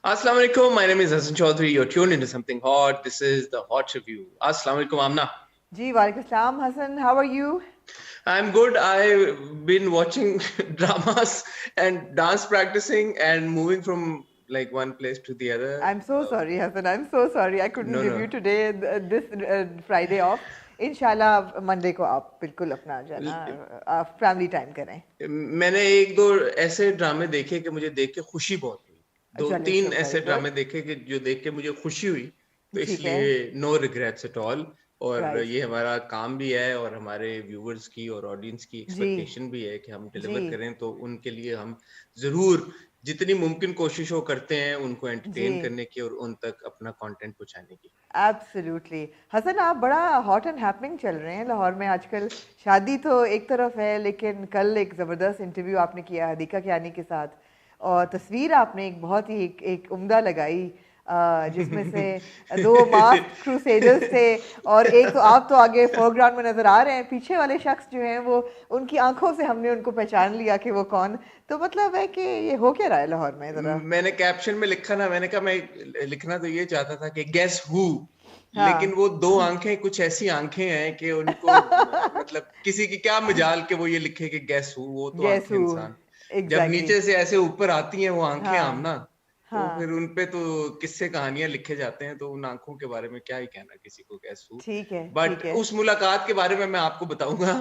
Assalamu alaikum. My name is Hassan Chaudhary. You're tuned into something hot. This is the Hot Review. Assalamu alaikum, Amna. जी वालेकुम सलाम Hassan, how are you? I'm good. I've been watching dramas and dance practicing and moving from like one place to the other. I am so sorry Hassan, I am so sorry I couldn't No, give you no. Today this Friday off. इंशाल्लाह Monday को आप बिल्कुल अपना जो है ना ल- आप फैमिली टाइम करें. मैंने एक दो ऐसे ड्रामे देखे कि मुझे देख के खुशी बहुत हुई. दो चलिए तीन सो वेरी ऐसे गुड. ड्रामे देखे कि जो देख के मुझे खुशी हुई. तो ठीक है. इसलिए नो रिग्रेट्स एट ऑल. और राइट. ये हमारा काम भी है और हमारे व्यूवर्स की और ऑडियंस की जी एक्सपेक्टेशन भी है कि हम जी डिलीवर करें. तो उनके लिए हम जरूर जितनी मुमकिन कोशिश वो करते हैं उनको जी एंटरटेन करने की और उन तक अपना कंटेंट पहुंचाने की. एब्सोल्युटली. हसन आप बड़ा हॉट एंड हैपनिंग चल रहे हैं लाहौर में आजकल. शादी तो एक तरफ है, लेकिन कल एक ज़बरदस्त इंटरव्यू आपने किया हदीका कियानी के साथ, और तस्वीर आपने एक बहुत ही एक उम्दा लगाई, जिसमें से दो मास्क क्रूसेडर्स थे, और एक तो आप तो आगे फोरग्राउंड में नज़र आ रहे हैं, पीछे वाले शख्स जो हैं वो उनकी आंखों से हमने उनको पहचान लिया कि वो कौन. तो मतलब है कि ये हो क्या रहा है लाहौर में ज़रा. मैंने कैप्शन में लिखा ना, मैंने कहा मैं लिखना तो ये चाहता था कि गेस हु. लेकिन हाँ. वो दो आंखें कुछ ऐसी आंखें हैं कि उनको मतलब किसी की क्या मजाल के वो ये लिखे कि गेस हु. वो तो गेस आंखें हु. इंसान जब एग्जैक्टली. नीचे से ऐसे ऊपर आती हैं वो आंखें हाँ आमना. तो फिर हाँ. उनपे तो किस्से कहानियां लिखे जाते हैं. तो उन आंखों के बारे में क्या ही कहना किसी को गेस हु. ठीक है बट ठीक है. उस मुलाकात के बारे में मैं आपको बताऊंगा,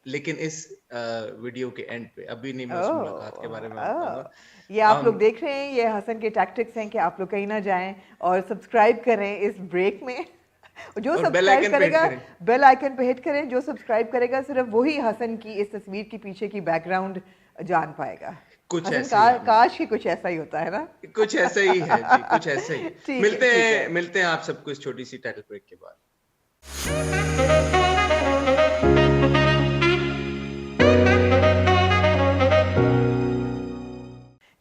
लेकिन इस वीडियो के एंड पे. अभी नहीं, मैं उस मुलाकात के बारे में बताऊंगा. ये आप लोग देख रहे हैं, ये हसन के टैक्टिक्स हैं कि आप लोग कहीं ना जाएं और सब्सक्राइब करें इस ब्रेक में. जो और बेल सब्सक्राइब आइकन पे हिट करेगा करें. बेल आइकन पे हिट करें. जो सब्सक्राइब करेगा सिर्फ वही हसन की इस तस्वीर के पीछे की बैकग्राउंड जान पाएगा. कुछ हसन ऐसे ही आमना. काश कि कुछ ऐसा ही होता है ना. कुछ ऐसा ही है जी, कुछ ऐसा ही. ठीक है ठीक है. मिलते हैं आप सबको इस छोटी सी टाइटल ब्रेक के बाद.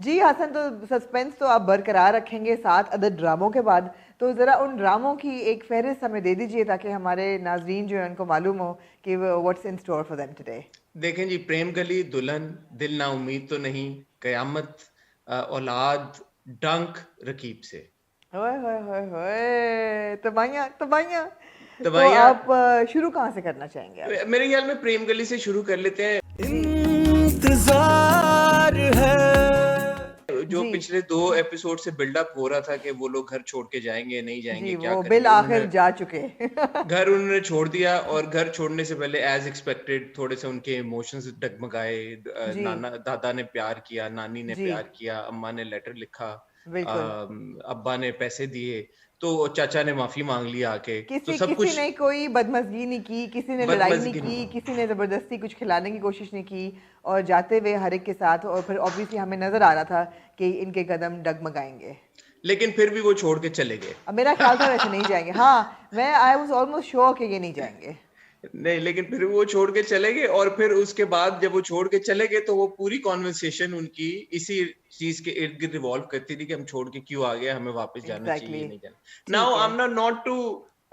जी हसन, तो सस्पेंस तो आप बरकरार रखेंगे 7 अदद ड्रामों के बाद. तो ज़रा उन ड्रामों की एक फहरिस्त हमें दे दीजिए ताकि हमारे नाजरीन जो है उनको मालूम हो कि what's in store for them today. देखें जी, प्रेम गली, दुल्हन, दिल ना उम्मीद तो नहीं, कयामत, औलाद, डंक, रकीब से. होए होए होए होए, तबाहियां तबाहियां. तो तो भैया, आप शुरू कहाँ से करना चाहेंगे आज? मेरे ख्याल में प्रेम गली से शुरू कर लेते हैं. जी इंतजार है जो जी पिछले 2 एपिसोड से बिल्डअप हो रहा था कि वो लोग घर छोड़ के जाएंगे नहीं जाएंगे जी, क्या वो बिल करेंगे. आखिर जा चुके. घर उन्होंने छोड़ दिया और घर छोड़ने से पहले एज एक्सपेक्टेड थोड़े से उनके इमोशंस डगमगाए. जी नाना दादा ने प्यार किया, नानी ने जी प्यार किया, अम्मा ने लेटर लिखा, बिल्कुल. अब्बा ने पैसे दिए, तो चाचा ने माफी मांग लिया आके. तो किसी सब किसी कुछ ने कोई बदमज़गी नहीं की, किसी ने लड़ाई नहीं बदमज़गी की, नहीं. किसी ने ज़बरदस्ती कुछ खिलाने की कोशिश नहीं की, और जाते हुए हर एक के साथ. और फिर ऑब्वियसली हमें नज़र आ रहा था कि इनके कदम डगमगाएंगे. लेकिन फिर भी वो छोड़ के चले गए. अब मेरा ख्याल था वैसे नहीं जाएंगे. हाँ, मैं आई वाज ऑलमोस्ट श्योर कि ये नहीं जाएंगे. नहीं, लेकिन फिर वो छोड़ के चले गए. और फिर उसके बाद जब वो छोड़ के चले गए तो वो पूरी कॉन्वर्सेशन उनकी इसी चीज के इर्द गिर्द रिवॉल्व करती थी कि हम छोड़ के क्यों आ गए, हमें वापस जाना चाहिए एग्जैक्टली. नहीं जाना. ठीक नाउ है. I am not to,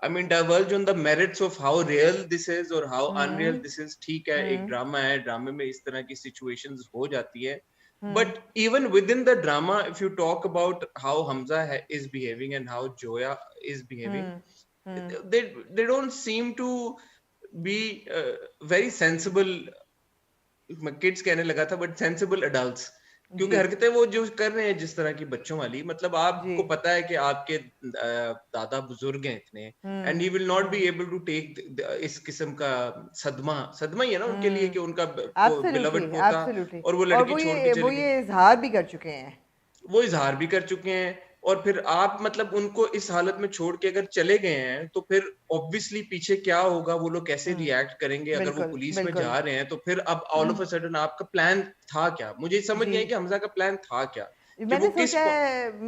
I mean, diverge on the merits of how real this is और how unreal hmm this is. ठीक है, एक हम्म ड्रामा है, ड्रामे में इस तरह की सिचुएशंस हो जाती है. Hmm but even within the drama, if you talk about how Hamza is behaving and how Zoya is behaving, hmm hmm they don't seem to be very sensible. मैं किड्स कहने लगा था बट सेंसिबल अडल्ट्स. क्योंकि जी हरकतें वो जो कर रहे हैं जिस तरह की बच्चों वाली, मतलब जी. आपको पता है कि आपके दादा बुजुर्ग हैं इतने, and he will not be hmm. Able to take इस किस्म का सदमा. सदमा ही है ना उनके लिए कि उनका एब्सोल्युटली बिलवड पोता एब्सोल्युटली. और वो और लड़की छोड़ के वो चली गई. ये इजहार भी कर चुके हैं. वो इजहार भी कर चुके हैं. और फिर आप मतलब उनको इस हालत में छोड़ के अगर चले गए हैं तो फिर ऑब्वियसली पीछे क्या होगा, वो लोग कैसे रिएक्ट करेंगे. अगर वो बिल्कुल पुलिस में बिल्कुल. जा रहे हैं तो फिर अब ऑल ऑफ अ सडन आपका प्लान था क्या. मुझे समझ जी, नहीं आई कि हमजा का प्लान था क्या, कि वो किस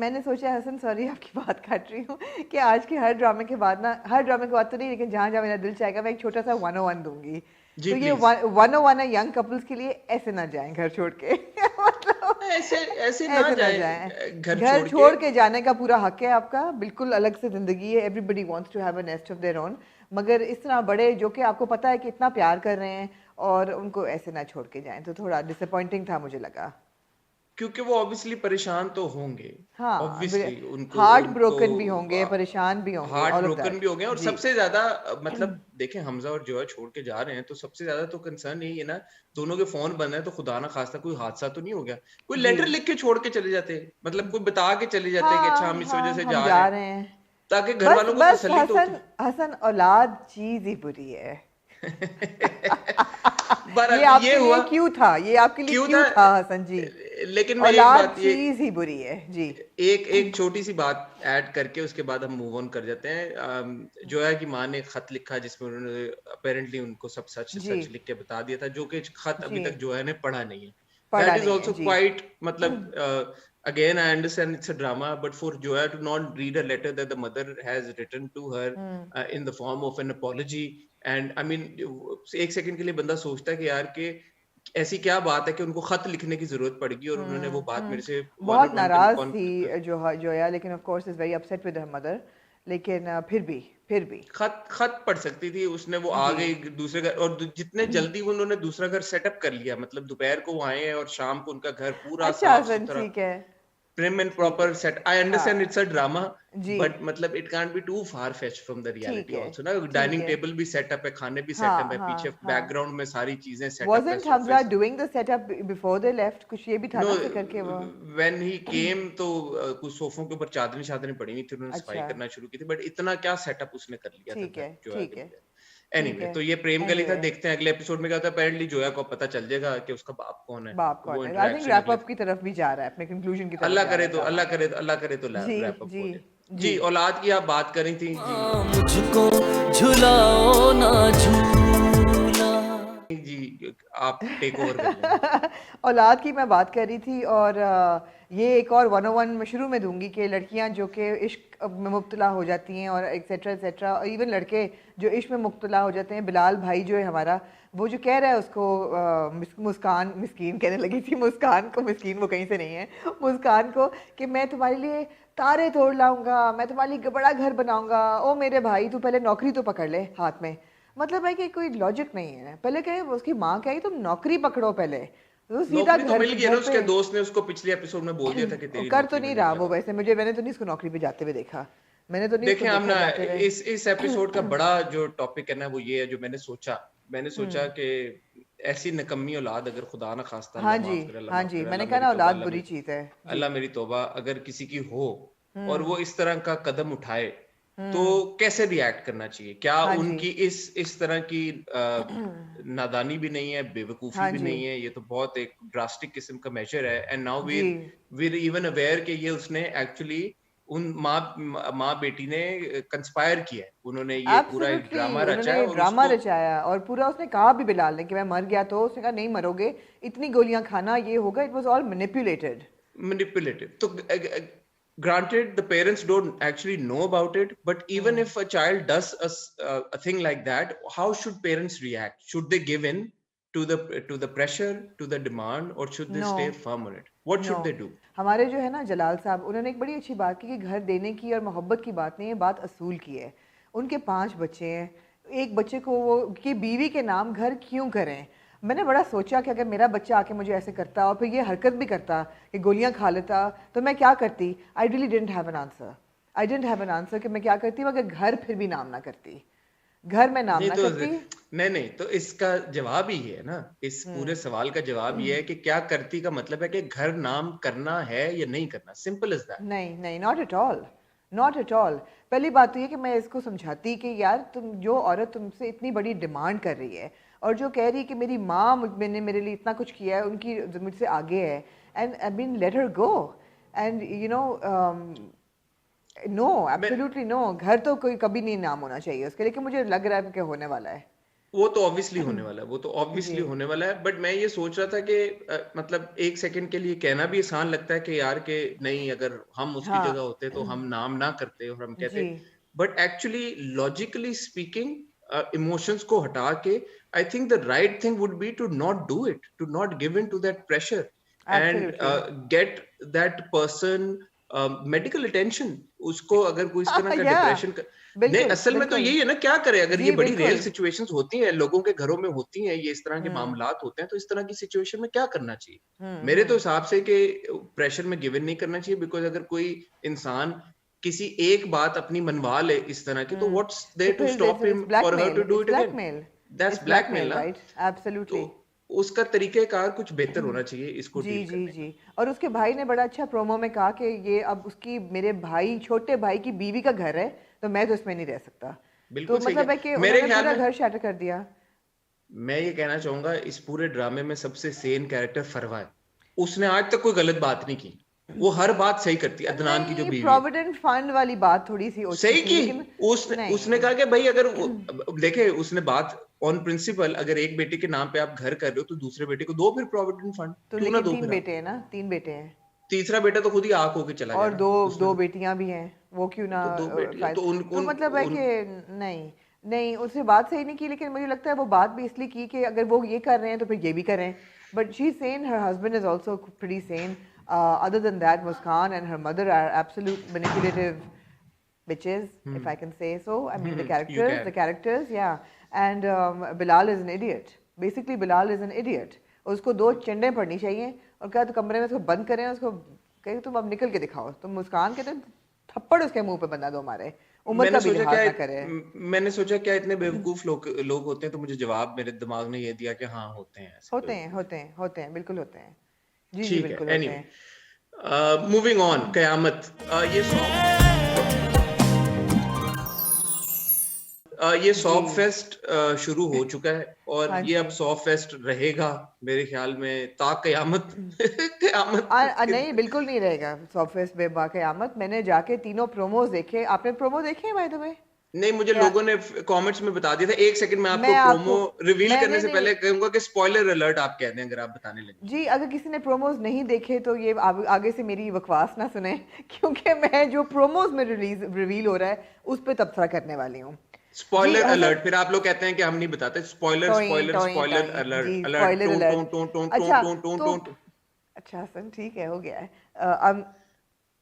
मैंने सोचा है हसन, सॉरी आपकी बात काट रही हूँ, कि आज के हर ड्रामे के बाद ना, हर ड्रामे के बाद तो नहीं, लेकिन जहाँ जहाँ मेरा दिल चाहेगा मैं एक छोटा सा 101 दूंगी. जी तो ये प्लीज. 101 है यंग कपल्स के लिए, ऐसे ना जाएं घर छोड़ के. मतलब ऐसे ऐसे ना ऐसे ना जाएं. जाए घर घर छोड़ के. छोड़ के जाने का पूरा हक है आपका, बिल्कुल अलग से जिंदगी है. Everybody wants to have a nest of their own. मगर इस तरह बड़े जो कि आपको पता है कि इतना प्यार कर रहे हैं, और उनको ऐसे ना छोड़ के जाएं, तो थोड़ा डिसअपॉइंटिंग था मुझे लगा. क्योंकि वो ऑब्वियसली परेशान तो होंगे, हाँ, ऑब्वियसली उनको हार्ट उनको ब्रोकन भी होंगे, परेशान भी होंगे, heart all of broken that. भी हो गए, और जी। सबसे ज्यादा मतलब देखें हमजा और जो है छोड़ के जा रहे हैं, तो सबसे ज्यादा तो कंसर्न यही है ना, दोनों के फोन बंद है, तो खुदा ना खास्ता कोई हादसा तो नहीं हो गया, कोई जी। लेटर लिख के छोड़ के चले जाते, मतलब कोई बता के चले जाते कि अच्छा हाँ हम इस वजह हाँ, से हम जा रहे जा हैं, रहे हैं। ताकि घर बस वालों को बस तसल्ली तो हसन, होती। हसन औलाद चीज ही बुरी है। ये बहरहाल ये आपके लिए हुआ, क्यों था, ये आपके लिए क्यों था, क्यों था हसन जी? लेकिन मैं एक औलाद बात ये, चीज ही बुरी है जी। एक एक छोटी सी बात ऐड करके उसके बाद हम मूव ऑन कर जाते हैं। जोया की माँ ने खत लिखा जिसमें उन्होंने अपेरेंटली उनको सब सच जी सच लिख के बता दिया था, जो कि खत जी, अभी तक जोया ने पढ़ा नहीं है। पढ़ा दैट इज नहीं है ऑल्सो जी। क्वाइट, मतलब again I understand it's a drama, but for Joya to not read a letter that the mother has written to her hmm, in the form of an apology, and I mean एक second के लिए बंदा सोचता है कि यार के ऐसी क्या बात है कि उनको खत लिखने की जरूरत पड़ेगी, और उन्होंने वो बात मेरे से वन बहुत ऑन नाराज वन थी जोया, लेकिन of course is very upset with her mother, लेकिन फिर भी खत खत पढ़ सकती थी उसने, वो आ जी। गई दूसरे घर, और जितने जल्दी उन्होंने दूसरा घर सेटअप कर लिया, मतलब दोपहर को वो आए हैं और शाम को उनका घर पूरा अच्छा साफ हसन, सुथरा, ठीक है, prim and ठीक proper है। set. I understand it's हाँ a drama, जी, but मतलब it can't be too far fetched from the ठीक reality है, also ना, ठीक डाइनिंग है। टेबल भी सेटअप है, खाने भी सेटअप हाँ है, पीछे हाँ हाँ। बैकग्राउंड में सारी चीजें सेटअप है, Wasn't सोफे Hamza से। doing the setup before they left? कुछ ये भी था नो, ना फिक्र के वो। व्हेन ही केम तो कुछ सोफों के ऊपर चादरें चादरें पड़ी हुई थी, उन्होंने सफाई अच्छा, करना शुरू की थी, बट इतना क्या सेटअप उसने कर लिया था ठीक घर है, जोया ठीक के है, बगैर। ठीक एनीवे है। तो ये प्रेम गली था, Anyway, देखते हैं अगले एपिसोड में क्या होता है। अपेरेंटली जोया को पता चल जाएगा कि उसका बाप कौन है, बाप तो वो कौन है? आई थिंक इंटरेक्शन रैप अगले, अप की तरफ भी जा रहा है, अपने कंक्लूजन की तरफ अल्लाह जा रहा करे है तो ड्रामा। अल्लाह करे तो अल्लाह करे तो जी रैप अप जी हो जाए। जी। जी, औलाद की आप बात करी थी जी। मुझको झुलाओ ना झूला। जी आप टेक ओवर कर लें। औलाद की मैं बात कर रही थी, और ये एक और 101 में शुरू में दूंगी कि लड़कियां जो कि इश्क में मुब्तला हो जाती हैं, और एक्सेट्रा एक्सेट्रा, और इवन लड़के जो इश्क में मुब्तला हो जाते हैं। बिलाल भाई जो है हमारा, वो जो कह रहा है उसको मुस्कान, मिस्कीन कहने लगी थी, मुस्कान को, मिस्कीन वो कहीं से नहीं है, मुस्कान को, कि मैं तुम्हारे लिए तारे तोड़ लाऊंगा, मैं तुम्हारे लिए बड़ा घर बनाऊंगा। ओ मेरे भाई, तू पहले नौकरी तो पकड़ ले हाथ में। मतलब है कि कोई लॉजिक नहीं है। पहले कहे, उसकी माँ कही तुम नौकरी पकड़ो पहले, तो सीधा नौकरी तो घर मिल गई ना, घर पे। उसके दोस्त ने उसको पिछले एपिसोड में बोल दिया था कि तेरी कर तो नौकरी नहीं मैंने रहा वो, लगा। वैसे मैंने तो नहीं उसको नौकरी पे जाते हुए देखा, मैंने तो नहीं उसको देखें हम देखा ना, जाते हुए। इस एपिसोड का बड़ा जो टॉपिक है ना, वो ये है जो मैंने सोचा हम्म, कि ऐसी निकम्मी औलाद अगर खुदा ना खास्ता, हाँ अल्लाह जी, माफ करे, अल्लाह हाँ माफ जी, करे, मैंने अल्लाह कहा मेरी ना तौबा, औलाद बुरी चीज है जी। अल्लाह मेरी तौबा, अगर किसी की हो और हम्म वो इस तरह का कदम उठाए, तो हम्म, कैसे रिएक्ट करना चाहिए? क्या हाँ जी, उनकी इस तरह की नादानी भी नहीं है, बेवकूफी हाँ भी जी नहीं है, ये तो बहुत एक ड्रास्टिक किस्म का मेजर है। एंड नाउ जी। वीर इवन अवेयर कि ये उसने एक्चुअली उन माँ बेटी ने कंस्पायर किया है, उन्होंने ये पूरा एक एब्सोल्युटली, ड्रामा रचा उन्होंने है, ये और ड्रामा उसको रचाया, और पूरा उसने कहा भी बिलाल ने कि मैं मर गया, तो उसने कहा नहीं मरोगे, इतनी गोलियां खाना, ये होगा। It was all manipulated. manipulative. So, granted, the parents don't actually know about it, but even if a child does a thing like that, how should parents react? Should they give in to the pressure, to the demand, or should they no, stay firm on it? What no. should they do? हमारे जो है ना जलाल साहब, उन्होंने एक बड़ी अच्छी बात की कि घर देने की और मोहब्बत की बात नहीं है, बात असूल की है। उनके 5 बच्चे हैं, एक बच्चे को वो की बीवी के नाम घर क्यों करें? मैंने बड़ा सोचा कि अगर मेरा बच्चा आके मुझे ऐसे करता और फिर ये हरकत भी करता कि गोलियां खा लेता, तो मैं क्या करती? I really didn't have an answer. I didn't have an answer कि मैं क्या करती मगर घर फिर भी नाम ना करती, घर में नाम नहीं ना तो करती। नहीं तो इसका जवाब ही है ना, इस पूरे सवाल का जवाब ये है कि क्या करती का मतलब है कि घर नाम करना है या नहीं करना, सिंपल इज दैट। नहीं नहीं, not at all, not at all. पहली बात तो ये कि मैं इसको समझाती कि यार, तुम जो औरत तुमसे इतनी बड़ी डिमांड कर रही है, और जो कह रही है कि मेरी माँ मैंने मेरे लिए इतना कुछ किया है, उनकी मुझसे आगे है, and I mean let her go. And you know, no, मैं एब्सोल्युटली नो, घर तो कोई कभी नहीं नाम होना चाहिए उसके, लेकिन मुझे लग रहा है कि होने वाला है। वो तो ऑब्वियसली होने वाला है, वो तो जी ऑब्वियसली होने वाला है, बट मैं ये सोच रहा था कि मतलब एक सेकंड के लिए कहना भी आसान लगता है कि यार के नहीं, अगर हम उसकी जगह हाँ होते तो हम नाम ना करते और हम जी, कहते, but actually logically speaking emotions को हटा के, I think the right thing would be to not do it, to not give in to that pressure, and absolutely. Get that person medical attention, उसको अगर कोई इस तरह का या डिप्रेशन नहीं, बिल्कुल असल में तो बिल्कुल यही है ना, क्या करे अगर जी ये बड़ी रियल बिल्कुल सिचुएशंस होती हैं, लोगों के घरों में होती हैं, ये इस तरह के हम्म मामलात होते हैं, तो इस तरह की सिचुएशन में क्या करना चाहिए? मेरे तो हम्म हिसाब से कि प्रेशर में गिवन नहीं करना चाहिए, बिकॉज अगर कोई इंसान किसी एक बात अपनी मनवा ले इस तरह की, तो हम्म व्हाट्स तो देयर टू फिर stop him for her to do it again? That's it's blackmail blackmail ना। राइट तो एब्सोल्युटली उसका तरीकेकार कुछ बेहतर होना चाहिए इसको जी डील जी करने का। जी और उसके भाई ने बड़ा अच्छा प्रोमो में कहा कि ये अब उसकी मेरे भाई छोटे भाई की बीवी का घर है तो मैं तो इसमें नहीं रह सकता तो बिल्कुल सही मतलब है। है कि मेरे उन्होंने ख्याल पूरा में घर शैटर कर दिया मैं ये कहना चाहूंगा, इस पूरे ड्रामे में सबसे सेन कैरेक्टर फरवा है। उसने आज तक कोई गलत बात नहीं की, वो हर बात सही करती है। अदनान की जो नहीं बीवी है, प्रोविडेंट फंड वाली बात थोड़ी सी ओछी सही थी की। लेकिन उसने उसने नहीं कहा कि भाई अगर देखे, उसने बात ऑन प्रिंसिपल, अगर एक बेटे के नाम पे आप घर कर रहे हो तो दूसरे बेटे को दो फिर प्रोविडेंट फंड, तो क्यों ना लेकिन दो तीन फिर आप? बेटे हैं ना 3 बेटे हैं तीसरा बेटा तो खुद ही आंख होके चला गया और ना दो उसने। दो बेटियां भी हैं वो क्यों ना तो दो बेटियां फायद तो उन तो उन मतलब है उन कि नहीं नहीं उससे बात सही नहीं की लेकिन मुझे लगता है वो बात भी इसलिए की कि अगर वो ये कर रहे हैं तो फिर ये भी करें but she Sen her husband is also pretty Sen other than that Muskan and her mother are absolute manipulative bitches if I can say so I mean you the can. characters yeah and Bilal is an idiot basically Bilal is an idiot उसको 2 चंडे पड़नी चाहिए और क्या तो कमरे में उसको बंद करें उसको कहीं तुम अब निकल के दिखाओ तुम मुस्कान के तो थप्पड़ उसके मुंह पे बंधा दो हमारे उम्र का भी लिहाज ना करे मैंने सोचा क्या इतने बेवकूफ लोग होते हैं, तो मुझे जवाब मेरे दिमाग ने ये दिया कि हाँ होते हैं ऐसे होते लोग हैं भी। होते हैं होते हैं बिल्कुल होते हैं जी जी ठीक है, बिल्कुल होते एनीवे, हैं मूविंग ऑन, कयामत। ये जी सॉफ्ट फेस्ट शुरू हो चुका है, और हाँ ये जी अब सॉफ्ट फेस्ट रहेगा मेरे ख्याल में ता कयामत। कयामत नहीं बिल्कुल नहीं रहेगा सॉफ्टवेयर में बाक़यामत मैंने जाके तीनों प्रोमोज देखे आपने प्रोमो देखे बाय द वे नहीं, मुझे क्या लोगों ने कमेंट्स में बता दिया था। एक सेकंड में आपको मैं प्रोमो आपको रिवील करने मैंने से नहीं पहले कहूंगा कि स्पॉइलर अलर्ट आप कह दें अगर आप बताने लगे। जी अगर किसी ने प्रोमोज नहीं देखे तो ये आगे से मेरी बकवास ना सुने क्योंकि मैं जो प्रोमोज में रिवील हो रहा है उस पर तबसरा करने वाली हूँ जी स्पॉइलर हसन अलर्ट, फिर आप लोग कहते हैं कि हम नहीं बताते। स्पॉइलर टोई स्पॉइलर टोई स्पॉइलर टोई जी alert alert, spoiler tone tone alert tone tone tone अच्छा टोन टोन तो टोन। अच्छा हसन ठीक है हो गया है अब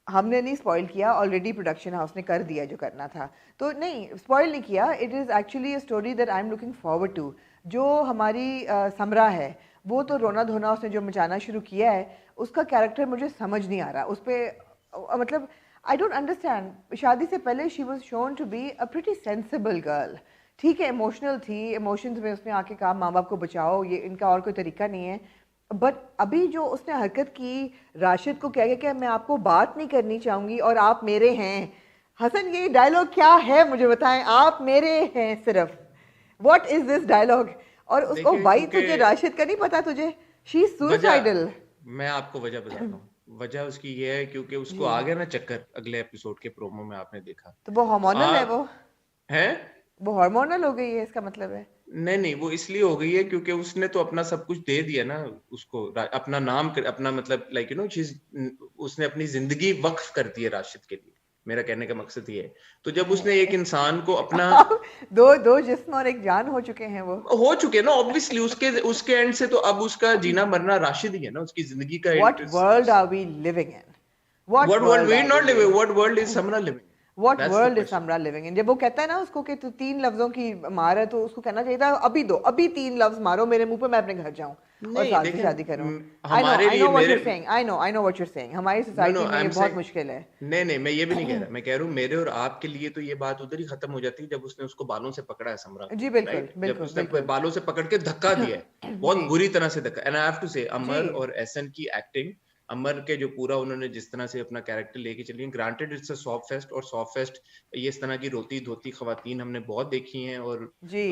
हमने नहीं स्पॉइल किया ऑलरेडी प्रोडक्शन हाउस ने कर दिया जो करना था तो नहीं स्पॉइल नहीं किया it is actually a story that I am looking forward to जो हमारी समरा है वो तो रोना धोना उसने जो मचाना शुरू किया है उसका कैरेक्टर मुझे समझ नहीं आ रहा उस पर मतलब आई डोंट अंडरस्टैंड शादी से पहले she was shown to be a pretty sensible girl ठीक है इमोशनल थी इमोशंस में उसने आके कहा माँ बाप को बचाओ ये इनका और कोई तरीका नहीं है बट अभी जो उसने हरकत की राशिद को कह के कि मैं आपको बात नहीं करनी चाहूंगी और आप मेरे हैं हसन ये डायलॉग क्या है मुझे बताएं आप मेरे हैं सिर्फ व्हाट इज दिस डायलॉग और उसको देखिए, भाई क्योंकि तुझे राशिद का नहीं पता तुझे शी वजह, सुसाइडल मैं आपको वजह बताता हूँ। वजह उसकी ये है क्योंकि उसको जी आ गया ना चक्कर, अगले एपिसोड के प्रोमो में आपने देखा। तो वो तो हार्मोनल है आप हैं, वो हार्मोनल हो गई है इसका मतलब है नहीं नहीं, वो इसलिए हो गई है क्योंकि उसने तो अपना सब कुछ दे दिया ना उसको, अपना नाम अपना मतलब लाइक यू नो उसने अपनी जिंदगी वक्फ कर दी है राशिद के लिए। मेरा कहने का मकसद ये है। तो जब उसने एक इंसान को अपना दो जिस्म और एक जान हो चुके हैं वो हो चुके ना, ऑब्वियसली उसके उसके एंड से तो अब उसका जीना मरना राशिद ही है ना, उसकी जिंदगी का what end. World are we living in what what world world we are we not living, living what world is Samra living? What that's the world is question. Samra living in जब वो कहता है ना उसको कि तू 3 लफ्जों की मार है तो उसको कहना चाहिए था अभी दो अभी 3 लफ्ज मारो मेरे मुंह पे मैं अपने घर जाऊं और नहीं साल से देखें, शादी करूं हमारे आई लिए नो व्हाट मेरे you are saying I know what you are saying हमारी नो नो सोसाइटी में आई ये एम बहुत सेइंग, मुश्किल है नहीं नहीं, मैं ये भी नहीं कह रहा। मैं कह रहा हूँ मेरे और आपके लिए तो ये बात उधर ही खत्म हो जाती है जब उसने उसको बालों से पकड़ा है समरा को, जी बिल्कुल राइट? जब बिल्कुल उसने बिल्कुल बालों से पकड़ के धक्का दिया है, बहुत जी बुरी तरह से धक्का। एंड आई हैव टू से जी अमर और एहसन की एक्टिंग, अमर के जो पूरा उन्होंने जिस तरह से अपना कैरेक्टर लेके चली, granted it's a soft fest, और सॉफ्ट फेस्ट ये इस तरह की रोती धोती खवातीन हमने बहुत देखी हैं और जी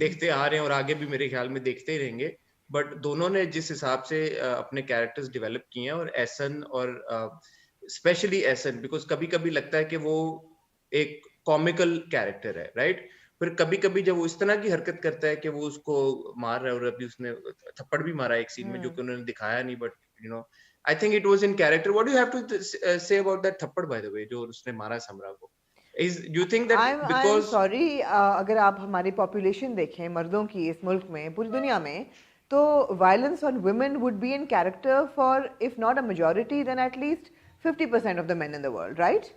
देखते आ रहे हैं और आगे भी मेरे ख्याल में देखते ही रहेंगे। बट दोनों ने जिस हिसाब से अपने कैरेक्टर्स डेवलप किए हैं, और एहसन और स्पेशली एहसन, बिकॉज कभी कभी लगता है कि वो एक कॉमिकल कैरेक्टर है, राइट? फिर कभी कभी जब वो इस तरह की हरकत करता है कि वो उसको मार रहा है, और अभी उसने थप्पड़ भी मारा एक सीन में जो कि उन्होंने दिखाया नहीं, but you know I think it was in character. What do you have to say about that थप्पड़, बाय द वे, जो उसने मारा समरा को? Is you think that I am because sorry अगर आप हमारी पॉपुलेशन देखें मर्दों की इस मुल्क में पूरी दुनिया में तो violence on women would be in character for if not a majority then at least 50% of the men in the world, right?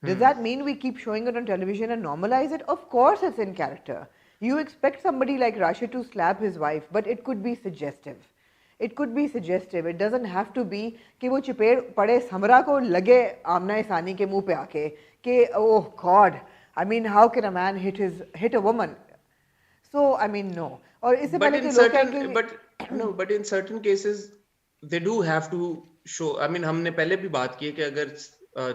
Does that mean we keep showing it on television and normalize it? Of course it's in character. You expect somebody like Rashid to slap his wife, but it could be suggestive. It could be suggestive. It doesn't have to be कि वो चिपेड़ पड़े समरा को लगे आमना सानी के मुंह पे आके कि oh God, I mean how can a man hit a woman? So I mean no. और इससे But पहले in के लोग certain, कहेंगे but no, but in certain cases, they do have to show. I mean, हमने पहले भी बात की है कि अगर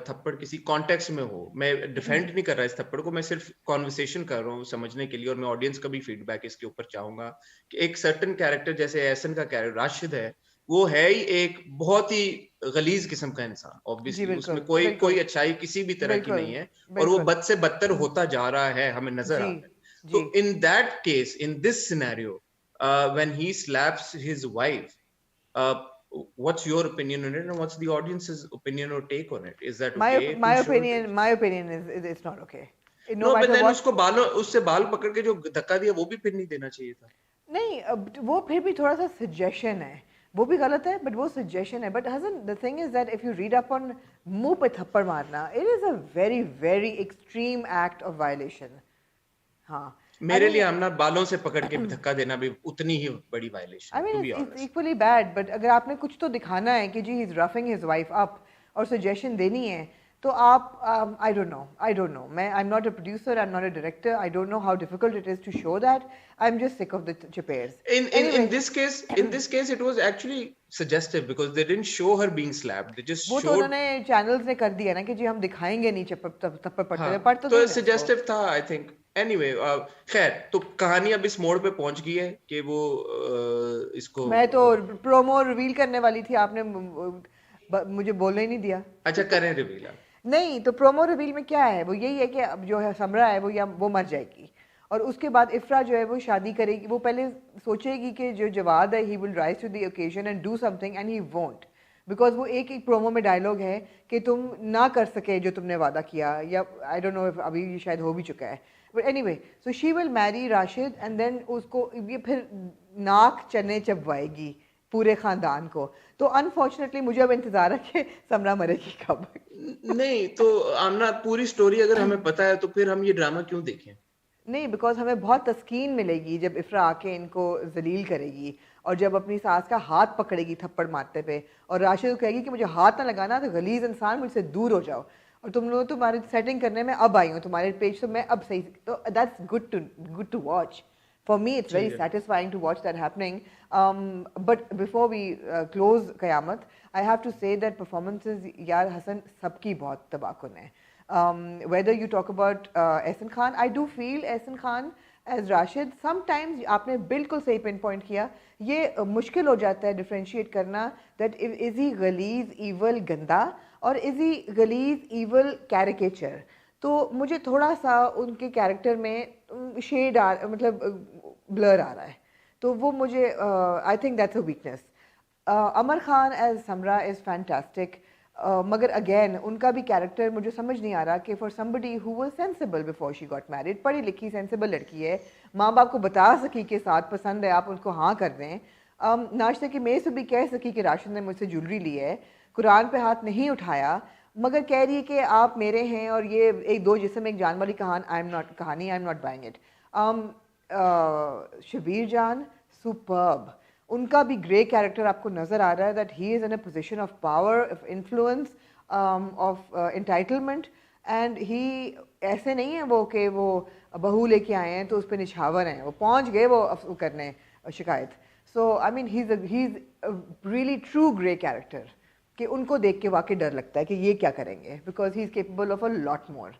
थप्पड़ किसी कॉन्टेक्स्ट में हो, मैं डिफेंड नहीं कर रहा इस थप्पड़ को, मैं सिर्फ कॉन्वर्सेशन कर रहा हूँ समझने के लिए, और मैं ऑडियंस का भी फीडबैक इसके ऊपर चाहूंगा कि एक सर्टन कैरेक्टर जैसे एहसन का कैरेक्टर राशिद है, वो है ही एक बहुत ही गलीज किस्म का इंसान, जी ऑब्वियसली बिल्कुल उसमें कोई बिल्कुल अच्छाई किसी भी तरह की बिल्कुल नहीं है, और वो बिल्कुल बद से बदतर होता जा रहा है, हमें नजर आ जी रहा है. जी So in that case, in this scenario, when he slaps his wife, uh, what's your opinion on it, and what's the audience's opinion or take on it? Is that okay my to show it? opinion is it's not okay. No No, but matter then what. उसको बालों उससे बाल पकड़ के जो धक्का दिया वो भी फिर नहीं देना चाहिए था. नहीं अब वो फिर भी थोड़ा सा सजेशन है, वो भी गलत है बट वो सजेशन है. But Hassan the thing is that if you read up on मुंह पे थप्पड़ मारना, it is a very very extreme act of violation. हाँ मेरे लिए आमना बालों से पकड़ के धक्का देना भी उतनी ही बड़ी वायलेशन I है, to mean be it's honest. equally bad. But अगर आपने कुछ तो दिखाना है कि जी he is roughing his wife up और सजेशन देनी है तो आप आई डोंट नो मैं I am not a producer, I am not a director, I don't know how difficult it is to show that. I am just sick of the चिपेयर्स. In this case, it was actually suggestive because they didn't show her being slapped. They just वो तो showed. उन्होंने channels ने कर दिया ना कि जी हम दिखाएंगे नहीं थप्पड़ पड़ते हुए. हाँ, पढ़ तो तो नहीं रहे सजेस्टिव था आई थिंक. एनीवे, खैर, तो कहानी अब इस मोड़ पे पहुंच गई है कि वो इसको. मैं तो प्रोमो रिवील करने वाली थी, आपने मुझे बोलने ही नहीं दिया. अच्छा, करें रिवील. नहीं तो प्रोमो रिवील में क्या है, वो यही है कि अब जो है समरा है वो मर जाएगी और उसके बाद इफ्रा जो है वो शादी करेगी. वो पहले सोचेगी कि जो जवाद है he will rise to the occasion and do something and he won't, because वो एक प्रोमो में डायलॉग है कि तुम ना कर सके जो तुमने वादा किया, या आई डोंट नो इफ अभी ये शायद हो भी चुका है. But anyway, so she will marry Rashid and then उसको ये फिर नाक चने चबवाएगी पूरे खानदान को. तो अनफॉर्चुनेटली मुझे अब इंतजार है कि समरा मरेगी कब. नहीं तो आमना, पूरी स्टोरी अगर हमें पता है तो फिर हम ये ड्रामा क्यों देखें? नहीं, बिकॉज हमें बहुत तस्कीन मिलेगी जब इफ्रा आके इनको जलील करेगी और जब अपनी सास का हाथ पकड़ेगी थप्पड़ मारते पे और राशिद कहेगी कि मुझे हाथ ना लगाना, तो गलीज इंसान मुझसे दूर हो जाओ, और तुम लोग तुम्हारी सेटिंग करने में अब आई हूँ, तुम्हारे पेज तो मैं अब सही. तो that's good to watch. For me, it's very satisfying to watch that happening. But before we close Qayamat, I have to say that performances, yaar Hassan, sabki bahut tabakun hai. Whether you talk about Ehsan Khan, I do feel Ehsan Khan as Rashid, sometimes आपने बिल्कुल सही pinpoint किया, ये मुश्किल हो जाता है differentiate करना that is he गलीज, evil, गंदा, और is he गलीज, evil, caricature. तो मुझे थोड़ा सा उनके कैरेक्टर में शेड मतलब ब्लर आ रहा है, तो वो मुझे I think that's a weakness. Ammar Khan as Samra is fantastic, मगर अगेन उनका भी कैरेक्टर मुझे समझ नहीं आ रहा कि for somebody who was sensible before she got married, पढ़ी लिखी सेंसिबल लड़की है, माँ बाप को बता सकी कि साथ पसंद है, आप उनको हाँ कर दें. नाश्ते की मेज़ से भी कह सकी कि राशिद ने मुझसे ज्वेलरी ली है, कुरान पे हाथ नहीं उठाया, मगर कह रही है कि आप मेरे हैं और ये एक दो जिस्म एक जान वाली कहानी I am not buying it. Shabbir Jan superb, उनका भी ग्रे कैरेक्टर आपको नज़र आ रहा है that he is in a position of power, of influence, of entitlement, and he ऐसे नहीं है वो कि वो बहू लेके आए हैं तो उस पर निछावर हैं, वो पहुंच गए वो करने शिकायत. So I mean he is really true grey character कि उनको देख के वाकई डर लगता है कि ये क्या करेंगे, because he is capable of a lot more.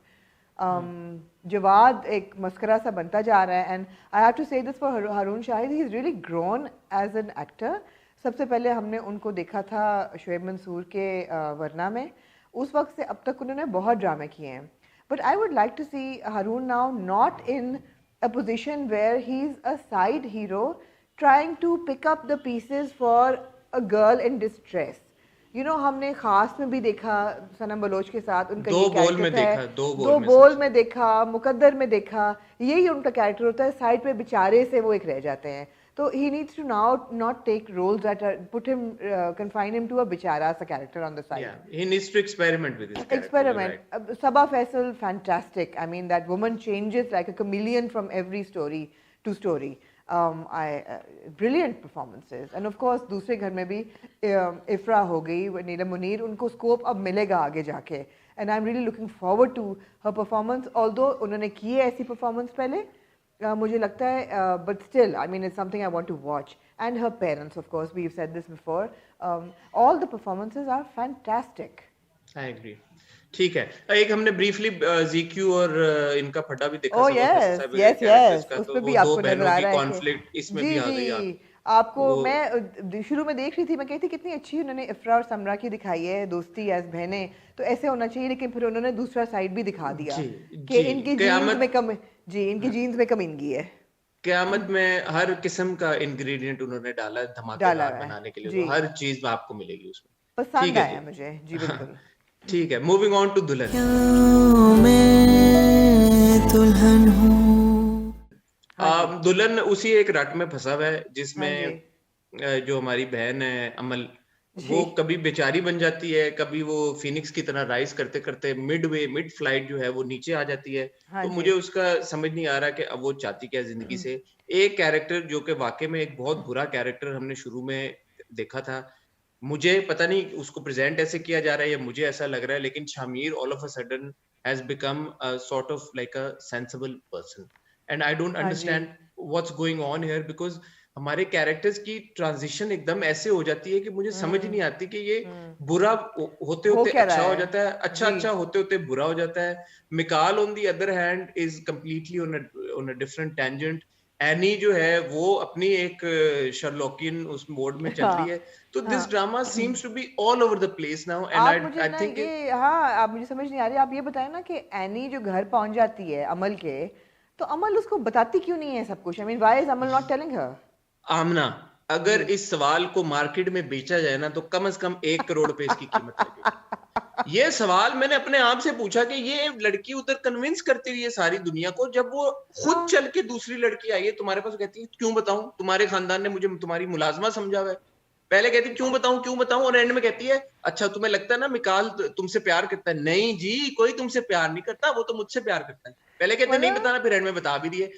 Jawad एक मस्करा सा बनता जा रहा है, and I have to say this for Haroon Shahid, he is really grown as an actor. सबसे पहले हमने उनको देखा था शुएब मंसूर के वरना में, उस वक्त से अब तक उन्होंने बहुत ड्रामे किए हैं. But I would like to see Haroon now not in a position where he is a side hero trying to pick up the pieces for a girl in distress. You know, हमने खास में भी देखा सनम बलोच के साथ उनका दो बोल में देखा, दो बोल में देखा, मुकद्दर में देखा, यही उनका कैरेक्टर होता है, साइड पे बेचारे से वो एक रह जाते हैं. So he needs to now not take roles that are confine him to a bichara as a character on the side. Yeah, he needs to experiment with his character. Experiment. You're right. Sabah Faisal, fantastic. I mean, that woman changes like a chameleon from every story to story. Brilliant performances. And of course, दूसरे घर में भी इफ्रा हो गई, नीलम मुनीर, उनको scope अब मिलेगा आगे जाके. And I'm really looking forward to her performance. Although उन्होंने की है ऐसी performance पहले, मुझे लगता है, but still, I mean, it's something I want to watch. And her parents, of course, we've said this before. All the performances are fantastic. I agree. ठीक है, एक हमने briefly ZQ और इनका फटा भी देखा. Oh yes, yes, yes. उसमें भी आपको नजर आ रहा है conflict इसमें भी आ गई. आपको मैं शुरू में देख रही थी, मैं कहती कितनी अच्छी उन्होंने इफ्रा और समरा की दिखाई है दोस्ती एज बहनें, तो ऐसे होना चाहिए, लेकिन फिर उन्होंने दूसरा साइड भी दिखा दिया कि इनकी जीन्स में कम इनकी जीन्स में कमीनगी है. क़यामत में हर किस्म का इंग्रेडिएंट उन्होंने डाला धमाकेदार बनाने के लिए, तो हर चीज आपको मिलेगी उसमें. पसंद आया मुझे जी. बिल्कुल ठीक है. मूविंग ऑन टू दुल्हन. दुल्हन उसी एक रट में फंसा हुआ है जिसमें जो हमारी बहन है अमल, वो कभी बेचारी बन जाती है, कभी वो फिनिक्स की तरह राइज करते करते मिड फ्लाइट जो है वो नीचे आ जाती है. तो मुझे उसका समझ नहीं आ रहा कि अब वो चाहती क्या जिंदगी से. एक कैरेक्टर जो कि वाकई में एक बहुत बुरा कैरेक्टर हमने शुरू में देखा था, मुझे पता नहीं उसको प्रेजेंट ऐसे किया जा रहा है या मुझे ऐसा लग रहा है, लेकिन Shamir all of a sudden has become a sort of like a sensible person and I don't understand what's going on here, because हमारे कैरेक्टर्स की ट्रांजिशन एकदम ऐसे हो जाती है कि मुझे समझ नहीं आती कि ये बुरा होते होते अच्छा हो जाता है, अच्छा होते होते बुरा हो जाता है. Mikaal on the other hand is completely on a different tangent. Any जो है वो अपनी एक शर्लॉकियन उस मोड में चल रही है. तो this drama seems to be all over the place now and I think आप मुझे समझ नहीं आ रही. आप ये बताएं ना कि एनी जो घर पहुंच जाती है अमल के, तो अमल उसको बताती क्यों नहीं है सब कुछ? I mean why is Amal not telling her? Amna, अगर इस सवाल को मार्केट में बेचा जाए ना तो कम से कम 1 करोड़ रुपए इसकी कीमत लगेगी. ये सवाल मैंने अपने आप से पूछा कि ये लड़की उधर कन्विंस करती रही है सारी दुनिया को, जब वो खुद चल के दूसरी लड़की आई है तुम्हारे पास, कहती है क्यों बताऊं, तुम्हारे खानदान ने मुझे तुम्हारी मुलाजमा समझा हुआ है. पहले कहती क्यों बताऊं, और एंड में कहती है अच्छा तुम्हें लगता है ना मिकाल तुमसे प्यार करता है. नहीं जी, कोई तुमसे प्यार नहीं करता, वो तो मुझसे प्यार करता है. पहले कहते नहीं बताना, फिर एंड में बता भी दिए.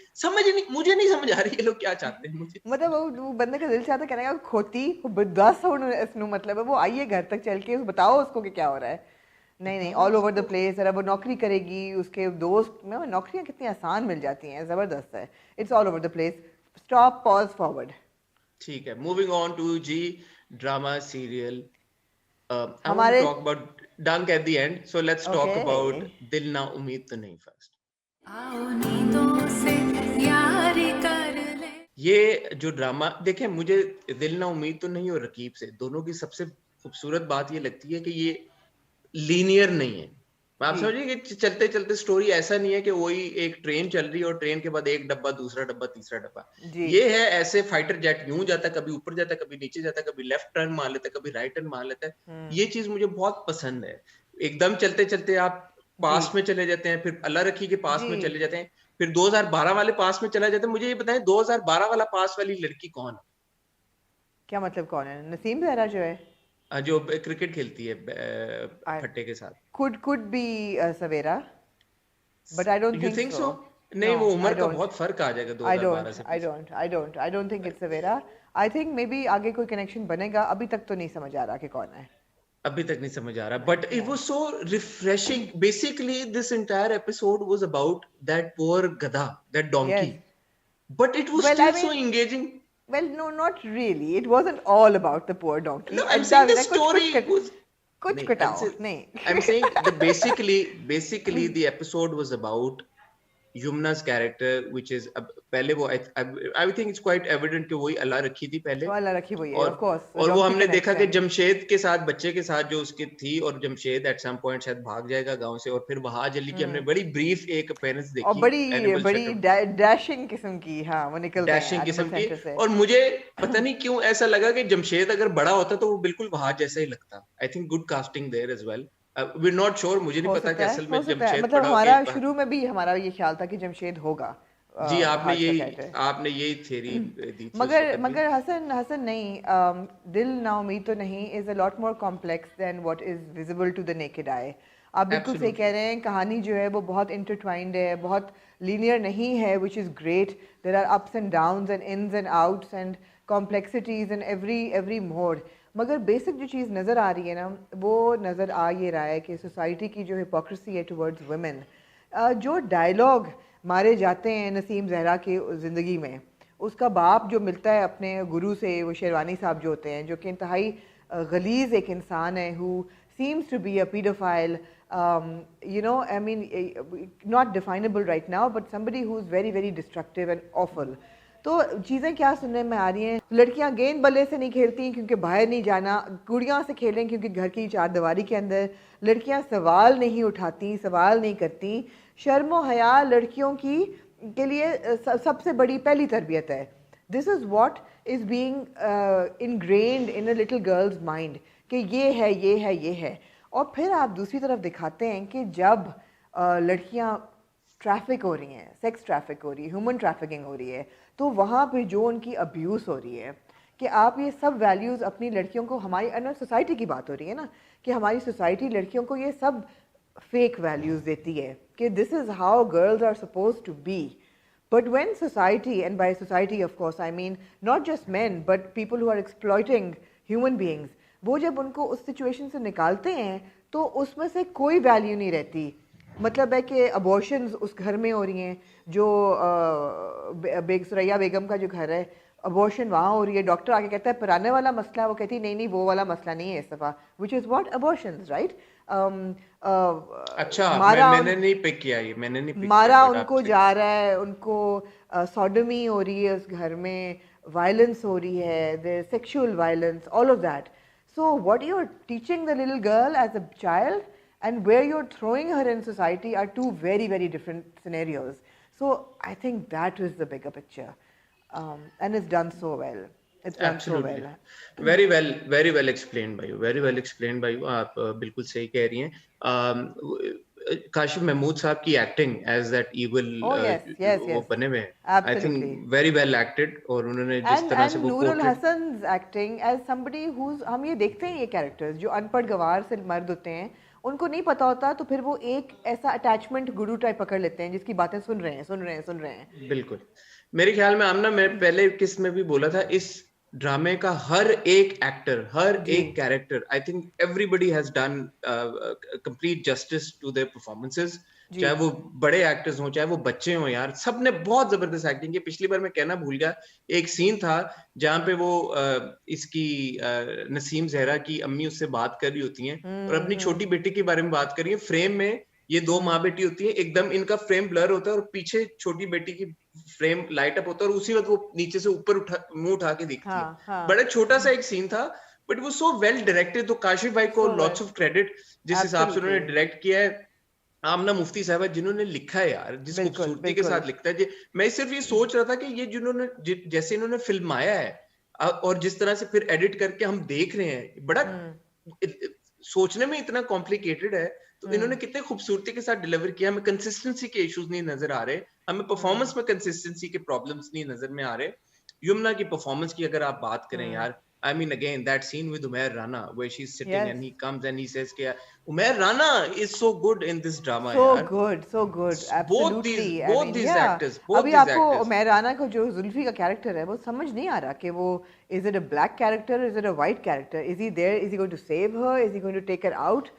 मुझे नहीं समझ आ रही है लोग क्या चाहते हैं. मुझे मतलब वो बंदे का दिल चाहता कहने का खोती बदस होने मतलब है वो आई है घर तक चल के, बताओ उसको कि क्या हो रहा है. नहीं ऑल ओवर द प्लेस. अगर वो नौकरी करेगी, उसके दोस्त में नौकरियां कितनी आसान मिल जाती हैं, जबरदस्त है. It's all over the place. Stop, pause, forward. ठीक है. Moving on to Zee drama serial. हमारे talk about Dunk at the end, so let's talk about Dil Na उम्मीद तो नहीं फर्स्ट. ये जो ड्रामा देखें, मुझे दिल ना उम्मीद तो नहीं और रकीब से दोनों की सबसे खूबसूरत बात ये लगती है कि ये लीनियर नहीं है. आप समझिए कि चलते चलते स्टोरी ऐसा नहीं है कि वही एक ट्रेन चल रही है और ट्रेन के बाद एक डब्बा, दूसरा डब्बा, तीसरा डब्बा. ये है ऐसे फाइटर जेट यूं जाता है, कभी ऊपर जाता है, कभी नीचे जाता है, कभी लेफ्ट टर्न मार लेता है, कभी राइट टर्न मार लेता है. ये चीज मुझे बहुत पसंद है. एकदम चलते चलते आप पास में चले जाते हैं, फिर अल्लाह रखी के पास में चले जाते हैं, फिर 2012 वाले पास में चला जाता है. मुझे ये बताएं 2012 वाला पास वाली लड़की कौन है? क्या मतलब कौन है? नसीम जहरा जो है, जो क्रिकेट खेलती है फट्टे के साथ. could be Savera, but I don't think so. नहीं, वो उम्र का बहुत फर्क आ जाएगा 2012 से. I don't think it's Savera. I think maybe आगे कोई कनेक्शन बनेगा. अभी तक तो नहीं समझ आ रहा कि कौन है. अभी तक नहीं समझ आ रहा. But it was so refreshing. Basically this entire episode was about that poor गधा, that donkey, but it was still so engaging. Well, no, not really. It wasn't all about the poor donkey. No, I'm saying the story was. कुछ कटाओ नहीं. I'm saying the basically the episode was about Yumna's character, which is पहले वो I think it's quite evident कि वही अल्लाह रखी थी पहले. अल्लाह रखी वही है, of course. और वो हमने देखा कि जमशेद के साथ, बच्चे के साथ जो उसकी थी, और जमशेद at some point शायद भाग जाएगा गांव से, और फिर वहां जल्दी की हमने बड़ी ब्रीफ एक अपीयरेंस देखी, और बड़ी डैशिंग किस्म की. हाँ, वो निकल गया डैशिंग किस्म की. और मुझे पता नहीं क्यों ऐसा लगा कि जमशेद अगर बड़ा होता तो वो बिल्कुल वहां जैसा ही लगता. I think good casting there as well. we're not sure. मुझे नहीं पता कि असल में जमशेद मतलब हमारा शुरू में भी हमारा ये ख्याल था कि जमशेद होगा जी, हार्ट का कैरेक्टर। आपने यही थ्योरी दी थी उस मगर वक्त भी। मगर हसन नहीं, दिल ना उम्मीद तो नहीं is a lot more complex than what is visible to the naked eye. आप बिल्कुल सही कह एब्सोल्युटली। रहे हैं, कहानी जो है वो बहुत इंटरट्वाइंड है, बहुत लीनियर नहीं है, which is great. There are ups and downs and ins and outs and complexities in every mode. मगर बेसिक जो चीज़ नज़र आ रही है ना, वो नज़र आ ये रहा है कि सोसाइटी की जो हिपोक्रेसी है टुवर्ड्स वुमेन, जो डायलॉग मारे जाते हैं नसीम जहरा की ज़िंदगी में, उसका बाप जो मिलता है अपने गुरु से, वो शेरवानी साहब जो होते हैं, जो कि इंतहाई गलीज़ एक इंसान है, who seems to be a paedophile, you know, I mean, not definable right now, but somebody who is very, very destructive and awful. तो चीज़ें क्या सुनने में आ रही हैं, लड़कियां गेंद बल्ले से नहीं खेलती क्योंकि बाहर नहीं जाना, गुड़ियां से खेलें क्योंकि घर की चारदीवारी के अंदर, लड़कियां सवाल नहीं उठाती, सवाल नहीं करती। शर्म व हया लड़कियों की के लिए सबसे बड़ी पहली तरबियत है। This is what is being ingrained in a little girls mind कि ये है, ये है, ये है। और फिर आप दूसरी तरफ दिखाते हैं कि जब लड़कियां ट्रैफिक हो रही हैं, सेक्स ट्रैफिक हो रही है, ह्यूमन ट्रैफिकिंग हो रही है, तो वहाँ पे जो उनकी अब्यूज़ हो रही है, कि आप ये सब वैल्यूज़ अपनी लड़कियों को, हमारी अन्य सोसाइटी की बात हो रही है ना, कि हमारी सोसाइटी लड़कियों को ये सब फेक वैल्यूज़ देती है कि this is how girls are suppose to be. But when society, and by society of course I mean not just men but people who are exploiting human beings, वो जब उनको उस सिचुएशन से निकालते हैं तो उसमें से कोई वैल्यू नहीं रहती। मतलब है कि अबॉर्शंस उस घर में हो रही हैं, जो सुरैया बेगम का जो घर है, अबॉर्शन वहाँ हो रही है, डॉक्टर आके कहता है पुराने वाला मसला, वो कहती नहीं नहीं वो वाला मसला नहीं है इस दफ़ा, which is what abortions, right. अच्छा, मैंने नहीं पिक किया ये, मैंने नहीं पिक किया, मारा बट उनको आपसे जा रहा है, उनको सॉडमी हो रही है उस घर में, वायलेंस हो रही है, there sexual violence, all of that. So what you are teaching the little girl as a child and where you're throwing her in society are two very, very different scenarios. So I think that is the bigger picture, and it's done so well. It's done so absolutely well. Very well explained bye you, very well explained bye you. आप बिल्कुल सही कह रही हैं। काशिफ महमूद साहब की acting as that evil Oh yes, yes, वो yes, बने हुए हैं, I absolutely. Think very well acted, और उन्होंने जिस तरह से And वो Noorul portrait, Hassan's acting as somebody who's, हम ये देखते हैं ये कैरेक्टर्स जो अनपढ़ गवार से मर्द होते हैं, उनको नहीं पता होता, तो फिर वो एक ऐसा अटैचमेंट गुरु टाइप पकड़ लेते हैं जिसकी बातें सुन रहे हैं, सुन रहे हैं, सुन रहे हैं। बिल्कुल। मेरे ख्याल में आमना, मैं पहले किस में भी बोला था, इस ड्रामे का हर एक एक्टर, हर जी एक character, I think everybody has done complete justice to their performances. जी चाहे वो बड़े एक्टर्स हों, चाहे वो बच्चे हों, यार सबने बहुत जबरदस्त एक्टिंग की। पिछली बार मैं कहना भूल गया, एक सीन था जहां पे वो इसकी नसीम जहरा की अम्मी उससे बात कर रही होती हैं और अपनी छोटी बेटी के बारे में बात कर रही है। फ्रेम में ये दो माँ बेटी होती है, एकदम इनका फ्रेम ब्लर होता है और पीछे छोटी बेटी की फ्रेम लाइट अप होता है और उसी वक्त वो नीचे से ऊपर मुंह उठा के दिखती है। हाँ हाँ, बड़ा छोटा सा एक सीन था, बट वो सो वेल डायरेक्टेड। तो काशिफ भाई को so lots well, of credit, जिस हिसाब से उन्होंने absolutely, डायरेक्ट किया है। आमना मुफ्ती साहब जिन्होंने लिखा है यार, जिस बिल्कुल खूबसूरती के बिल्कुल। साथ लिखता है। मैं सिर्फ ये सोच रहा था कि ये जिन्होंने जैसे इन्होंने फिल्माया है और जिस तरह से फिर एडिट करके हम देख रहे हैं, बड़ा सोचने में इतना कॉम्प्लिकेटेड है, तो इन्होंने कितने खूबसूरती के साथ डिलीवर किया। हमें कंसिस्टेंसी के इश्यूज नहीं नजर आ रहे, हमें परफॉर्मेंस में कंसिस्टेंसी के प्रॉब्लम्स नहीं नजर में आ रहे। यमुना की परफॉर्मेंस की अगर आप बात करें यार, I mean again that scene with Umair Rana where she's sitting Yes, and he comes and he says कि Umair Rana is so good in this drama so यार। good, so good, absolutely. I both mean, these yeah. actors, both अभी these आपको actors। Umair Rana को जो जुल्फी का character है वो समझ नहीं आ रहा कि वो is it a black character, is it a white character, is he there, is he going to save her, is he going to take her out,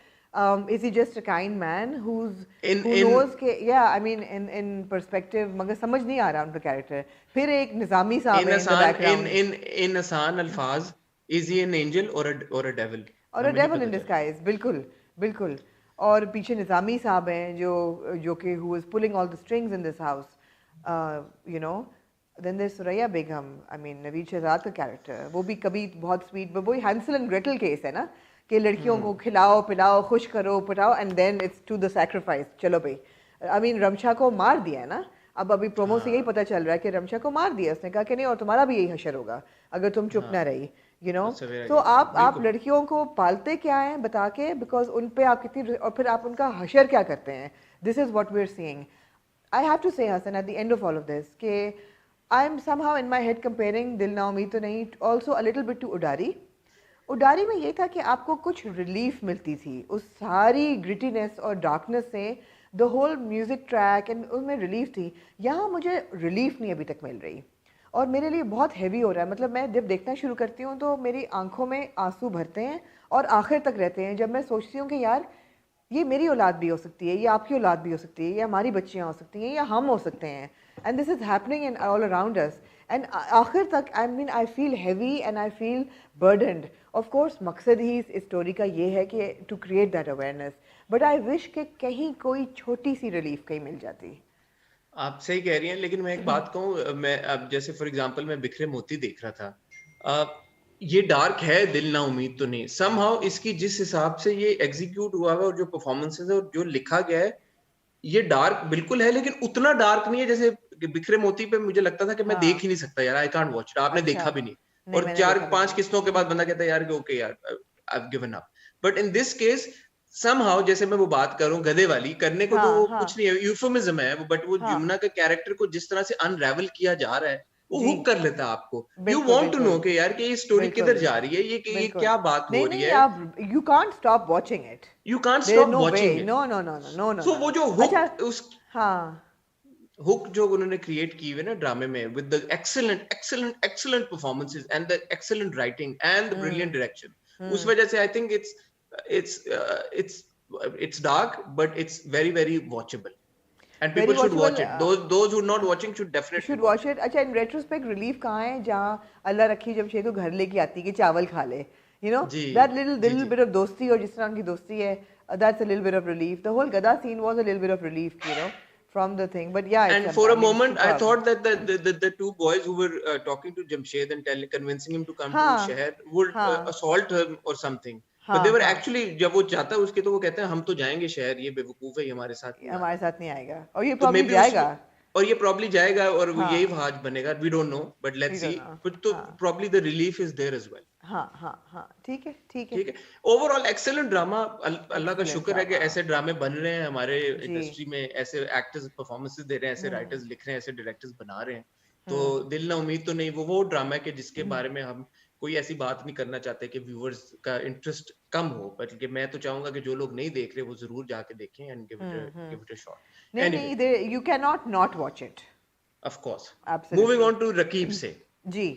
is he just a kind man who knows के, yeah, I mean in perspective, मगर समझ नहीं आ रहा उनका character. फिर एक निजामी साहब है in the background, in आसान अल्फाज, is he an angel or a devil? और हमें नहीं डेविल इन पता चला। डिस्गाइज, बिल्कुल बिल्कुल। और पीछे निज़ामी साहब हैं जो कि who is pulling all the strings in this house, you know. Then there Suraiya Begum, I mean Naveed Shahzad का कैरेक्टर, वो भी कभी बहुत स्वीट, वही हैंसल एंड ग्रेटल केस है ना, कि लड़कियों को खिलाओ पिलाओ खुश करो पटाओ and then it's to the sacrifice, चलो भाई। आई मीन रमशा को मार दिया है ना, अब अभी प्रोमो से यही पता चल रहा है कि रमशा को मार दिया, उसने कहा कि नहीं और तुम्हारा भी यही हशर होगा अगर तुम चुप ना रही, यू नो। तो आप लड़कियों को पालते क्या हैं बता के, बिकॉज उन पे आप कितनी, और फिर आप उनका हशर क्या करते हैं, this is what we are seeing. I have to say, Hassan, at the end of all of this, कि I'm somehow in my head comparing दिल ना उम्मीद तो नहीं also a little bit to Udaari. Udaari में ये था कि आपको कुछ रिलीफ मिलती थी उस सारी ग्रिटीनेस और डार्कनेस से. The whole music track and उसमें रिलीफ थी. यहाँ मुझे रिलीफ नहीं अभी तक मिल रही और मेरे लिए बहुत हैवी हो रहा है. मतलब मैं जब देखना शुरू करती हूँ तो मेरी आंखों में आंसू भरते हैं और आखिर तक रहते हैं, जब मैं सोचती हूँ कि यार ये मेरी औलाद भी हो सकती है, ये आपकी औलाद भी हो सकती है, ये हमारी बच्चियाँ हो सकती हैं, या हम हो सकते हैं. And this is happening in all around us. And आखिर तक I feel heavy and I feel burdened. Of course मकसद ही इस स्टोरी का ये है कि to create that awareness, but I wish कि कहीं कोई छोटी सी रिलीफ कहीं मिल जाती. आप सही कह रही हैं, लेकिन मैं एक बात कहूँ, मैं अब जैसे फॉर एग्जांपल मैं बिखरे मोती देख रहा था. ये डार्क है, दिल ना उम्मीद तो नहीं. समहाउ इसकी जिस हिसाब से ये एग्जीक्यूट हुआ है और जो परफॉर्मेंसेस है और जो लिखा गया है, ये डार्क बिल्कुल है, लेकिन उतना डार्क नहीं है जैसे बिखरे मोती पे मुझे लगता था कि मैं देख ही नहीं सकता यार, आई कांट वॉच इट. आपने देखा भी नहीं, और 4-5 किस्तों के बाद बंदा कहता है यार ओके यार I have given up. But in this case somehow, जैसे मैं वो बात करूं गधे वाली करने को, तो वो कुछ नहीं है, यूफेमिज्म है, बट वो यमुना के कैरेक्टर को जिस तरह से अनरेवल किया जा रहा है वो हुक कर लेता है आपको. यू वांट टू नो कि यार कि ये स्टोरी किधर जा रही है, ये क्या बात हो रही है. You can't stop watching it, you can't stop watching it. No no no no no. So वो जो हुक, उस हाँ हुक जो उन्होंने क्रिएट की हुई है ना ड्रामे में, with the excellent performances and the excellent writing and the brilliant direction, उस वजह से I think it's dark but it's very watchable and people should watch it. Those who are not watching should definitely watch it. अच्छा, in retrospect relief कहाँ है जहाँ अल्लाह रखी जब शेतु घर लेके आती है कि चावल खा ले, you know, that little bit of दोस्ती, और जिस तरह उनकी दोस्ती है, that's a little bit of relief. The whole Gada scene was a little bit of relief, you know, from the thing. But yeah, and for a moment I thought that the two boys who were talking to Jamshed and convincing him to come to Shahar would assault him or something. But they were actually, जब वो चाहता है उसके, तो वो कहते हैं हम तो जाएंगे शहर, ये बेवकूफ है, हमारे साथ नहीं आएगा, और ये प्रॉब्ली जाएगा, और ये प्रॉब्ली जाएगा, और यही वहाज बनेगा. We don't know, but let's see. But तो probably the relief is there as well. हाँ ठीक है. Overall excellent drama. अल्लाह का शुक्र है कि ऐसे ड्रामे बन रहे हैं हमारे इंडस्ट्री में, ऐसे एक्टर्स परफॉर्मेंसेस दे रहे हैं, ऐसे राइटर्स लिख रहे हैं, ऐसे डायरेक्टर्स बना रहे हैं. तो दिल ना उम्मीद तो नहीं वो ड्रामा है कि जिसके बारे में हम कोई ऐसी बात नहीं करना चाहते कि व्यूअर्स का इंटरेस्ट कम हो, बल्कि मैं तो चाहूंगा कि जो लोग नहीं देख रहे वो जरूर जाके देखें and give it a shot. नहीं, you cannot not watch it. Of course. Absolutely. Moving on to Raqeeb Se. जी.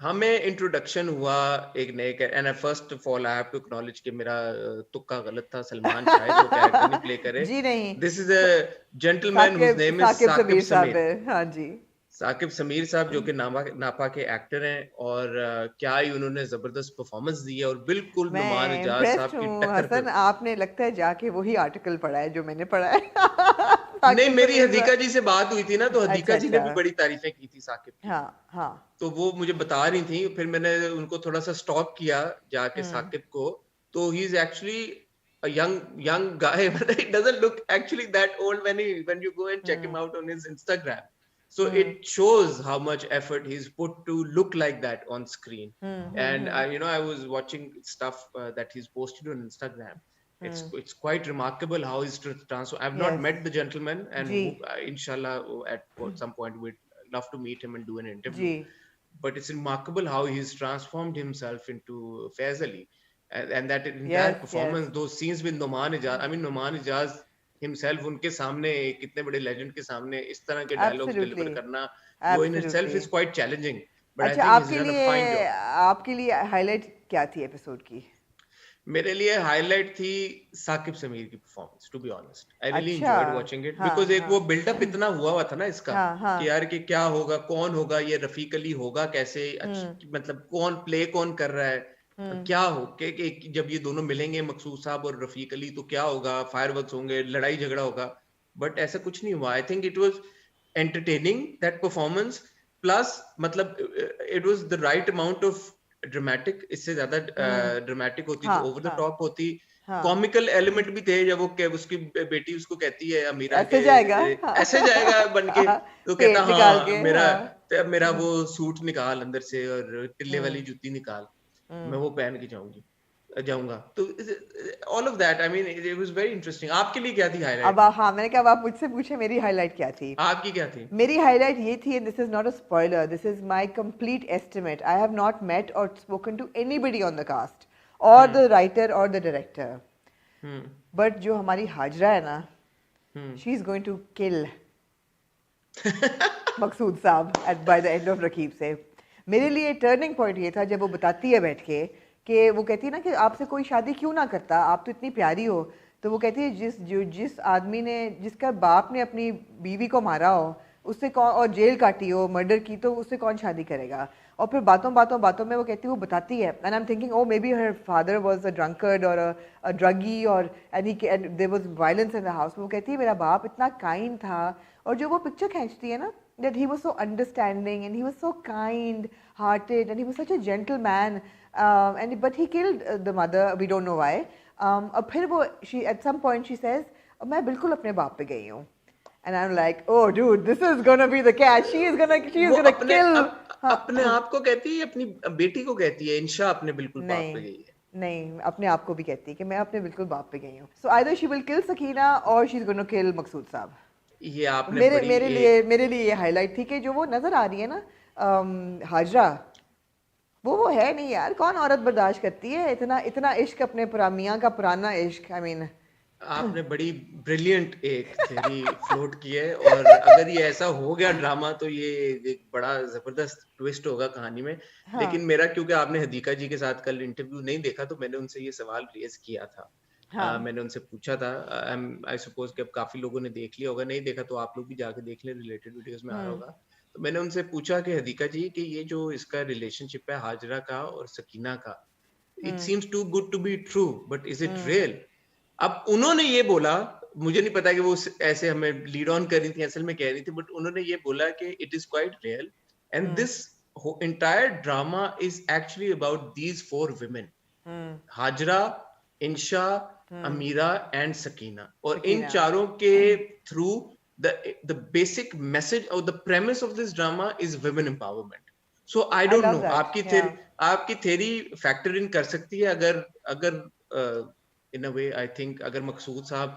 हमें इंट्रोडक्शन हुआ एक नए, and first of all I have to acknowledge कि मेरा तुक्का गलत था. सलमान शायद वो कैरेक्टर नहीं प्ले करे. जी नहीं. This is a gentleman whose name is Saqib Sameer. हाँ जी, साकिब समीर साहब, जो कि नापा के एक्टर हैं, और क्या ही उन्होंने जबरदस्त परफॉर्मेंस दी है, और बिल्कुल नुमान इजाज साहब की टक्कर. हसन, आपने लगता है जाके वही आर्टिकल पढ़ा है जो मैंने पढ़ा है. नहीं, मेरी हदीका जी से बात हुई थी ना, तो हदीका जी ने भी बड़ी तारीफें की थी साकिब की. हाँ. तो वो मुझे बता रही थी, फिर मैंने उनको थोड़ा सा स्टॉक किया जाके साकिब को. तो he is actually a young guy, but he doesn't look actually that old when you go and check him out on his Instagram. So it shows how much effort he's put to look like that on screen. And I was watching stuff that he's posted on Instagram. It's quite remarkable how he's transformed. I've not met the gentleman, and inshallah at some point we'd love to meet him and do an interview. But it's remarkable how he's transformed himself into Faiz Ali. And that entire performance, those scenes with Numan Ijaz, I mean Numan Ijaz himself, उनके सामने, कितने बड़े legend के सामने इस तरह के dialogues deliver करना, वो in itself is quite challenging. But I think he's done a fine job. आपके लिए हाईलाइट क्या थी एपिसोड की? मेरे लिए हाईलाइट थी साकिब समीर की performance, to be honest. I really enjoyed watching it, because एक वो बिल्डअप इतना हुआ था ना इसका, कि यार कि क्या होगा, कौन होगा, ये रफीक अली होगा कैसे, मतलब कौन कर रहा है, क्या हो कि जब ये दोनों मिलेंगे, मकसूद साहब और रफीक अली, तो क्या होगा, फायरवर्क्स होंगे, लड़ाई झगड़ा होगा. बट ऐसा कुछ नहीं हुआ. I think it was entertaining, that performance, plus मतलब it was the right amount of dramatic. इससे ज्यादा ड्रामेटिक होती तो ओवर द टॉप होती. कॉमिकल एलिमेंट भी थे, जब वो उसकी बेटी उसको कहती है अमीरा, ऐसे जाएगा बन के, तो कहता हाँ मेरा वो सूट निकाल अंदर से और टिल्ले वाली जूती निकाल, मैं वो पहन के जाऊंगी. जाऊंगा। तो all of that, I mean it was very interesting. आपके लिए क्या थी हाईलाइट? अब हाँ, मैंने कहा अब आप मुझसे पूछे मेरी हाईलाइट क्या थी। आपकी क्या थी? मेरी हाईलाइट ये थी, and this is not a spoiler, this is my complete estimate. I have not met or spoken to anybody on the cast or the writer or the director. But जो हमारी हाजरा है ना, she is going to kill मकसूद साहब by the end of Raqib से। मेरे लिए turning point ये था जब वो बताती है बैठ के कि वो कहती है ना कि आपसे कोई शादी क्यों ना करता, आप तो इतनी प्यारी हो। तो वो कहती है जिस आदमी ने, जिसका बाप ने अपनी बीवी को मारा हो उससे कौन, और जेल काटी हो, मर्डर की, तो उससे कौन शादी करेगा। और फिर बातों बातों बातों में वो कहती है, वो बताती है, and I am thinking oh maybe her father was a drunkard और अ ड्रगी और and there was violence in the house. वो कहती है मेरा बाप इतना काइंड था। और जो वो पिक्चर खींचती है ना, that he was so understanding and he was so kind hearted and he was such a gentleman, but he killed the mother, we don't know why. अब फिर वो she at some point she says मैं बिल्कुल अपने बाप पे गई हूँ, and I'm like oh dude this is gonna be the catch, she is gonna kill अपने आप को कहती है, अपनी बेटी को कहती है इंशा अपने बिल्कुल बाप पे गई है। नहीं, अपने आप को भी कहती है कि मैं अपने बिल्कुल बाप पे गई हूँ। so either she will kill Sakina or she's gonna kill मकसूद साहब। ये आपने मेरे लिए ये हाईलाइट थी कि जो वो नजर आ रही है ना हाजरा, वो है नहीं यार, कौन औरत बर्दाश्त करती है इतना इश्क, अपने मियां का पुराना इश्क। आई मीन आपने बड़ी ब्रिलियंट एक थ्योरी फ्लोट की है, और अगर ये ऐसा हो गया ड्रामा तो ये एक बड़ा जबरदस्त ट्विस्ट होगा कहानी में। लेकिन मेरा, क्योंकि आपने हदीका जी के साथ कल इंटरव्यू नहीं देखा, तो मैंने उनसे ये सवाल रेज किया था। मैंने उनसे पूछा था, आई सपोज कि अब काफी लोगों ने देख लिया होगा, नहीं देखा तो आप लोग भी जाके देख लें, रिलेटेड वीडियोस में आया होगा। तो मैंने उनसे पूछा कि हदीका जी कि ये जो इसका रिलेशनशिप है हाजरा का और सकीना का, it seems too good to be true, but is it real? अब उन्होंने ये बोला, मुझे नहीं पता कि वो ऐसे हमें लीड ऑन कर रही थी, असल में कह रही थी, बट उन्होंने ये बोला कि it is quite real and this entire drama is actually about these 4 women, Hajra, Insha, Amira and Sakina. और इन चारों के through the basic message or the premise of this drama is women empowerment. So I don't know, आपकी theory factor in कर सकती है अगर in a way I think अगर मकसूद साहब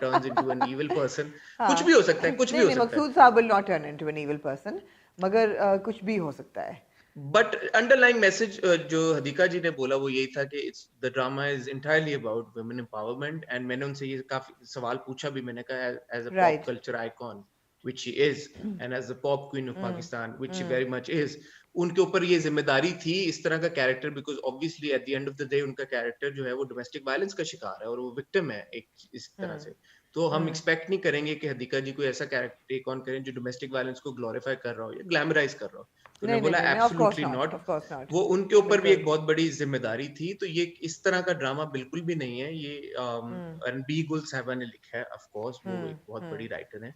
turns into an evil person, कुछ भी हो सकता है, कुछ भी हो सकता है। मकसूद साहब will not turn into an evil person, मगर कुछ भी हो सकता है। बट अंडरलाइंग मैसेज जो हदीका जी ने बोला वो यही था कि it's the drama is entirely about women empowerment. And मैंने उनसे ये काफी सवाल पूछा भी, मैंने कहा as a pop culture icon which she is and as the pop queen of Pakistan which she very much is, उनके ऊपर ये जिम्मेदारी थी इस तरह का character, because obviously eight the end of the day उनका कैरेक्टर जो है वो डोमेस्टिक वायलेंस का शिकार है और वो विक्टिम है एक इस तरह से। तो हम एक्सपेक्ट नहीं करेंगे कि हदीका जी कोई ऐसा कैरेक्टर टेक ऑन करें जो डोमेस्टिक वायलेंस को ग्लोरीफाई कर रहा हो या ग्लैमराइज कर रहा हो। तो उन्होंने बोला एब्सोल्युटली नॉट, वो उनके ऊपर भी एक बहुत बड़ी जिम्मेदारी थी। तो ये इस तरह का ड्रामा बिल्कुल भी नहीं है। ये रणबीर गुल साहबा ने लिखा है, ऑफ कोर्स वो एक बहुत बड़ी राइटर है,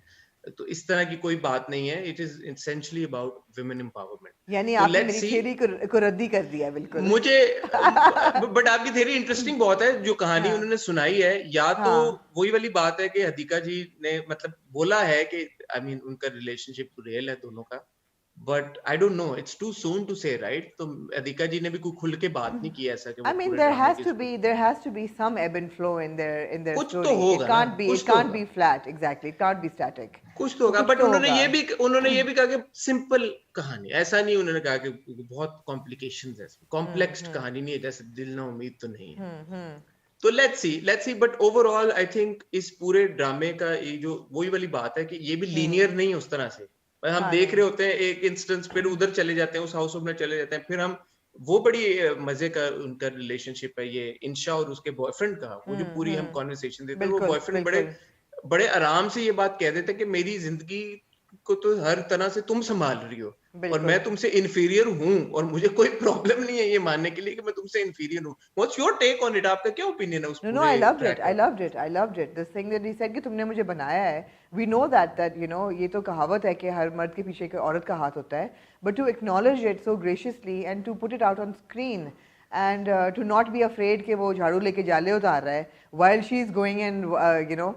तो इस तरह की कोई बात नहीं है। It is essentially about women empowerment. यानी आपने मेरी थ्योरी को रद्दी कर दिया बिल्कुल। मुझे बट आपकी थ्योरी इंटरेस्टिंग बहुत है, जो कहानी उन्होंने सुनाई है, या तो वही वाली बात है कि हदीका जी ने मतलब बोला है कि आई मीन उनका रिलेशनशिप रियल है दोनों का, but I don't know, it's too soon to say, right? तो हदीका जी ने भी कोई खुल के बात नहीं की ऐसा कि I mean there has to be some ebb and flow in their कुछ story. तो होगा, it can't be flat, exactly, it can't be static. कुछ तो होगा, बट उन्होंने ये भी कहा कि सिंपल कहानी, ऐसा नहीं उन्होंने कहा कि बहुत कॉम्प्लिकेशंस है, कॉम्प्लेक्स कहानी नहीं है, जैसे दिल ना उम्मीद तो नहीं है। तो let's see but overall I think इस पूरे ड्रामे का ये जो वही वाली बात है कि ये भी लीनियर नहीं है उस तरह से। हम देख रहे होते हैं एक इंस्टेंस, फिर उधर चले जाते हैं, उस हाउस में चले जाते हैं, फिर हम वो बड़ी मजे का उनका रिलेशनशिप है ये इंशा और उसके बॉयफ्रेंड का, वो जो पूरी हम कॉन्वर्सेशन देते हैं, वो बॉयफ्रेंड बड़े आराम से ये बात कह देते हैं कि मेरी जिंदगी को तो हर तरह से तुम संभाल रही हो और मैं तुमसे इन्फीरियर हूँ और मुझे कोई प्रॉब्लम नहीं है ये मानने के लिए कि मैं तुमसे इन्फीरियर हूँ। What's your take on it? आपका क्या ओपिनियन है उस पूरे? No, I loved it. This thing that he said कि तुमने मुझे बनाया है, we know that you know, ये तो कहावत है कि हर मर्द के पीछे एक औरत का हाथ होता है, but to acknowledge it so graciously and to put it out on screen and to not be afraid कि वो झाड़ू लेके जाले उतार रहा है while she is going and you know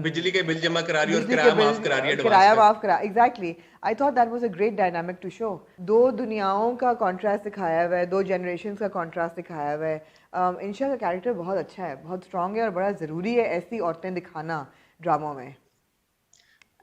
बिजली के बिल जमा करा रही है और किराया माफ करा रही है, exactly. I thought that was a great dynamic to show. दो दुनियाओं का कॉन्ट्रास्ट दिखाया हुआ है, दो जनरेशंस का कॉन्ट्रास्ट दिखाया हुआ है, इंशा का कैरेक्टर बहुत अच्छा है, बहुत स्ट्रांग है और बड़ा ज़रूरी है ऐसी औरतें दिखाना ड्रामों में।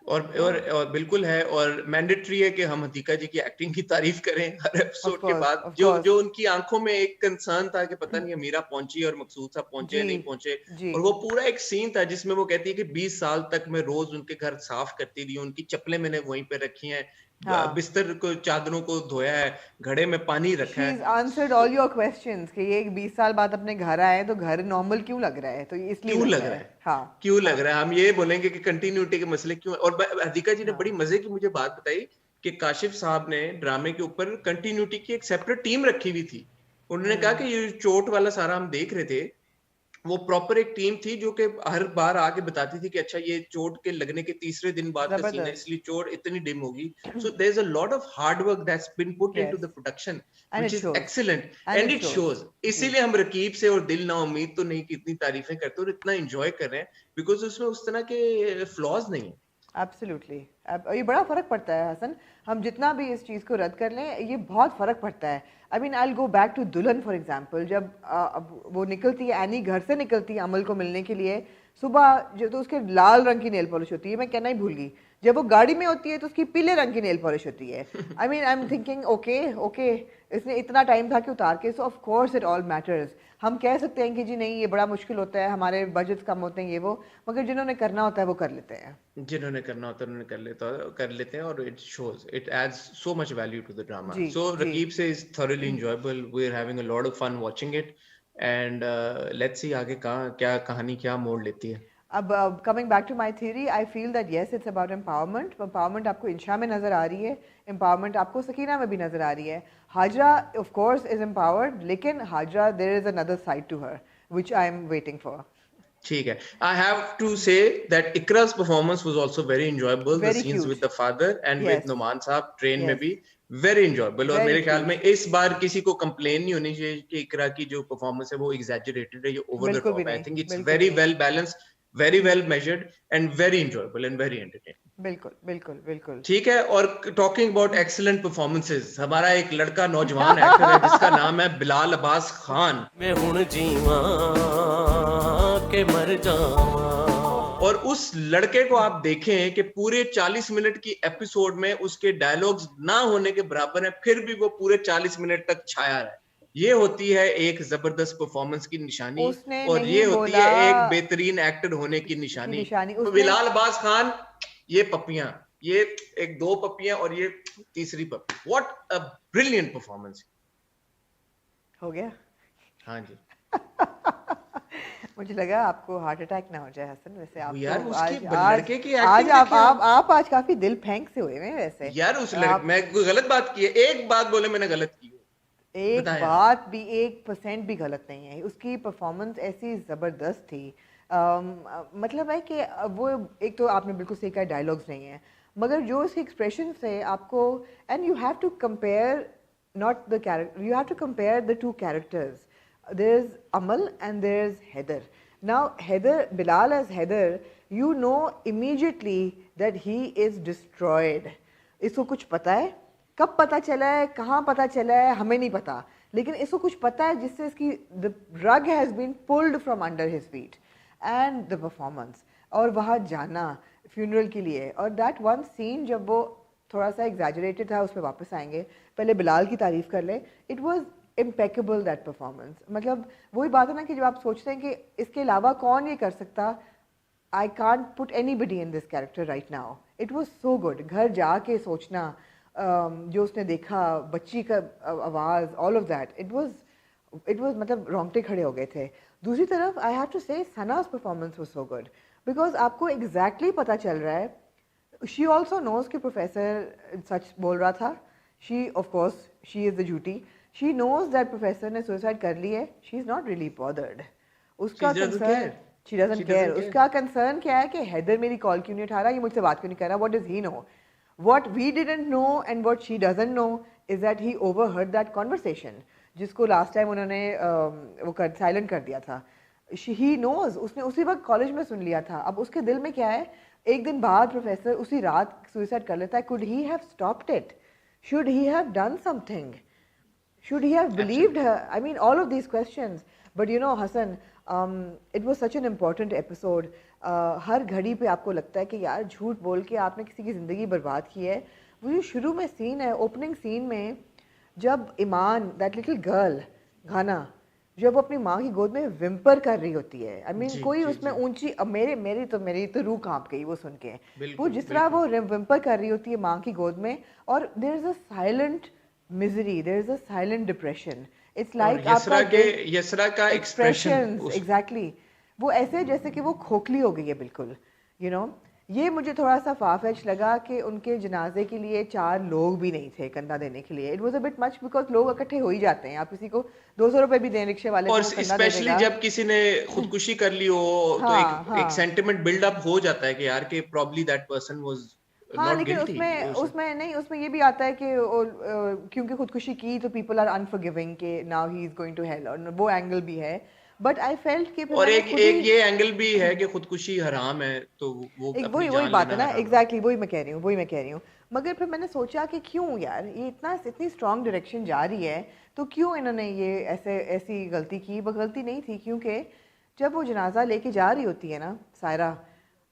और बिल्कुल है, और मैंडेटरी है कि हम हतीका जी की एक्टिंग की तारीफ करें हर एपिसोड के बाद। ऑफ जो कोर्स। जो उनकी आंखों में एक कंसर्न था कि पता नहीं अमीरा पहुंची और मकसूद साहब पहुंचे जी या नहीं पहुंचे, जी और वो पूरा एक सीन था जिसमें वो कहती है कि 20 साल तक मैं रोज उनके घर साफ करती रही हूँ, उनकी चप्पलें मैंने वहीं पे रखी हैं, हाँ, बिस्तर को चादरों को धोया है, घड़े में पानी रखा शी इज है। आंसर्ड ऑल योर क्वेश्चंस कि ये 20 साल बाद अपने घर आए तो घर नॉर्मल क्यों लग रहा है, तो ये इसलिए क्यों लग लग रहा रहा है। है, हाँ क्यों लग हाँ रहा है, हम ये बोलेंगे कि कंटिन्यूटी के मसले क्यों। और हदीका जी ने बड़ी हाँ मजे की मुझे बात बताई कि काशिफ साहब ने ड्रामे के ऊपर कंटिन्यूटी की एक सेपरेट टीम रखी हुई थी। उन्होंने कहा कि ये चोट वाला सारा हम देख रहे थे, वो प्रॉपर एक टीम थी जो कि हर बार आके बताती थी कि अच्छा ये चोट के लगने के तीसरे दिन बाद का सीन है, जबरदस्त। इसलिए चोट इतनी डिम होगी। So there is a lot of hard work that's been put into yes the production and which it is shows excellent and and it it shows. Shows. जी इसीलिए हम रकीब से और दिल ना उम्मीद तो नहीं की इतनी तारीफें करते और इतना एंजॉय कर रहे हैं, बिकॉज उसमें उस तरह के फ्लॉज नहीं है। एब्सोल्युटली। ये बड़ा फ़र्क पड़ता है हसन, हम जितना भी इस चीज़ को रद्द कर लें ये बहुत फ़र्क पड़ता है। I mean I go back to Dulhan for example, जब अब वो निकलती है, एनी घर से निकलती है अमल को मिलने के लिए सुबह, जो तो उसके लाल रंग की नेल पॉलिश होती है, मैं कहना ही भूल गई। जब वो गाड़ी में होती है तो उसकी पीले रंग की नेल पॉलिश होती है। I mean I am thinking okay okay, इसने इतना टाइम था कि उतार के, सो of course it all matters. हम कह सकते हैं कि जी नहीं ये बड़ा मुश्किल होता है, हमारे बजट कम होते हैं ये वो, मगर जिन्होंने करना होता है वो कर लेते हैं। जिन्होंने करना होता है उन्होंने कर लेते हैं, और it shows, it adds so much value to the drama. जी सो जी। रकीब से is thoroughly enjoyable, we are having a lot of fun watching it, and let's see आगे कहाँ क्या कहानी क्या मोड़ लेती है। अब coming back to my theory, I feel that yes it's about empowerment. Empowerment आपको इंशा में नज़र आ रही है, एम्पावरमेंट आपको सकीना में भी नज़र आ रही है। Hajra of course is empowered, लेकिन Hajra there is another side to her which I am waiting for. ठीक है, I have to say that Ikra's performance was also very enjoyable. The very scenes cute. with the father and with yes Numan साहब train में yes भी very enjoyable, और very मेरे ख्याल cute. में इस बार किसी को कंप्लेन नहीं होनी चाहिए कि इकरा की जो परफॉर्मेंस है वो exaggerated है, ये over the बिल्कुल भी top है। I नहीं, think it's बिल्कुल भी very नहीं। well balanced, very well measured, and very enjoyable and very entertaining. बिल्कुल बिल्कुल बिल्कुल। ठीक है, और टॉकिंग अबाउट एक्सीलेंट परफॉर्मेंसेस, हमारा एक लड़का नौजवान एक्टर है जिसका नाम है बिलाल अब्बास खान, मैं हुण जीवा के मर जावा। और उस लड़के को आप देखें कि पूरे 40 मिनट की एपिसोड में उसके डायलॉग्स ना होने के बराबर है, फिर भी वो पूरे 40 मिनट तक छाया है। ये होती है एक जबरदस्त परफॉर्मेंस की निशानी, उसने और नहीं ये होती बोला है एक बेहतरीन एक्टर होने की की निशानी। निशानी, तो उसने बिलाल अब्बास खान, ये पपियां, ये एक दो पपियां और ये तीसरी puppy, what a brilliant performance. हो गया। हाँ जी, मुझे लगा आपको हार्ट अटैक ना हो जाए हसन, वैसे आप यार तो उसके आज आज लड़के की आज एक्टिंग देखें आप आज काफी दिल फेंक से हुए हैं वैसे। यार उस आप मैं कोई गलत बात की है? एक बात बोले मैंने गलत की हो, एक बताएं आप। बात भी 1% भी गलत नहीं है, उसकी परफॉर्मेंस ऐसी ज़बरदस्त थी। मतलब है कि वो, एक तो आपने बिल्कुल सही कहा डायलॉग्स नहीं है, मगर जो उसके एक्सप्रेशन थे आपको, and you have to compare not the character, you have to compare the two characters. There's Amal and there's Heather. Now Heather, Bilal as Heather, you know immediately that he is destroyed. इसको कुछ पता है, कब पता चला है, कहाँ पता चला है, हमें नहीं पता, लेकिन इसको कुछ पता है जिससे इसकी the rug has been pulled from under his feet. And the performance, और वहाँ जाना फ्यूनरल के लिए, और that one scene जब वो थोड़ा सा एग्जैजरेटेड था, उस पर वापस आएंगे, पहले बिलाल की तारीफ कर ले। It was impeccable that performance. मतलब वही बात है ना कि जब आप सोचते हैं कि इसके अलावा कौन ये कर सकता, I can't put anybody in this character right now. It was so good. घर जाके सोचना, जो उसने देखा, बच्ची का आवाज़, all of that, it was मतलब रोंगटे खड़े हो गए थे। दूसरी तरफ आई हैव टू से सना's performance was so good, because आपको एग्जैक्टली पता चल रहा है, she also knows कि प्रोफेसर सच बोल रहा था। she of course she is the duty, she knows that professor ने सुसाइड कर ली है, she is not really bothered. उसका कंसर्न, she doesn't care. उसका कंसर्न क्या है कि हैदर मेरी कॉल क्यों नहीं उठा रहा, ये मुझसे बात क्यों नहीं कर रहा, what does he know? what we didn't know and what she doesn't know is that he overheard that conversation, जिसको लास्ट टाइम उन्होंने वो कर साइलेंट कर दिया था। he knows, उसने उसी वक्त कॉलेज में सुन लिया था। अब उसके दिल में क्या है, एक दिन बाद प्रोफेसर उसी रात सुसाइड कर लेता है, could he have stopped it? should he have done something? should he have believed her? I mean all of these questions. But you know Hasan, it was such an important episode. हर घड़ी पे आपको लगता है कि यार झूठ बोल के आपने किसी की ज़िंदगी बर्बाद की है. वो जो शुरू में सीन है, ओपनिंग सीन में, जब ईमान, दैट लिटिल गर्ल घाना, जब वो अपनी माँ की गोद में विम्पर कर रही होती है, आई मीन जी कोई जी उसमें जी, ऊंची, अब मेरी तो रूह कांप गई वो सुन के. वो बिल्कुल जिस तरह बिल्कुल. वो विम्पर कर रही होती है माँ की गोद में, और there is a silent misery, there is a silent depression. It's और लाइक आपका दिल, यसरा का एक्सप्रेशन एक्सप्रेशंस, उस. एग्जैक्टली. वो ऐसे जैसे कि वो खोखली हो गई है बिल्कुल, यू नो. ये मुझे थोड़ा सा फाफेच लगा कि उनके जनाजे के लिए 4 लोग भी नहीं थे कंधा देने के लिए. It was a bit much, because लोग इकट्ठे हो ही जाते हैं. आप किसी को 200 रुपए भी दें रिक्शे वाले और को, वो कंधा दे स्पेशली देगा. जब किसी ने खुदकुशी कर ली हो, तो एक हाँ एक हाँ सेंटिमेंट बिल्ड अप हो जाता है कि यार के प्रॉब्ली दैट पर्सन वाज हाँ. नॉट लेकिन गिल्टी. उसमें उसमें नहीं, उसमें ये भी आता है कि क्योंकि खुदकुशी की तो पीपल आर अनफॉरगिविंग कि now he is going to hell, और वो एंगल भी है. बट आई फेल्ट कि फिर और मैंने एक खुद एक ही, ये एंगल भी है कि खुदकुशी हराम है, तो वो एक अपनी वही वही जान बात है लेना ना, हराम है. एग्जैक्टली वही मैं कह रही हूँ, वही मैं कह रही हूँ. मगर फिर मैंने सोचा कि क्यों यार, ये इतनी स्ट्रॉन्ग डायरेक्शन जा रही है, तो क्यों इन्होंने ये ऐसी गलती की. वो गलती नहीं थी, क्योंकि जब वो जनाजा लेके जा रही होती है ना सायरा,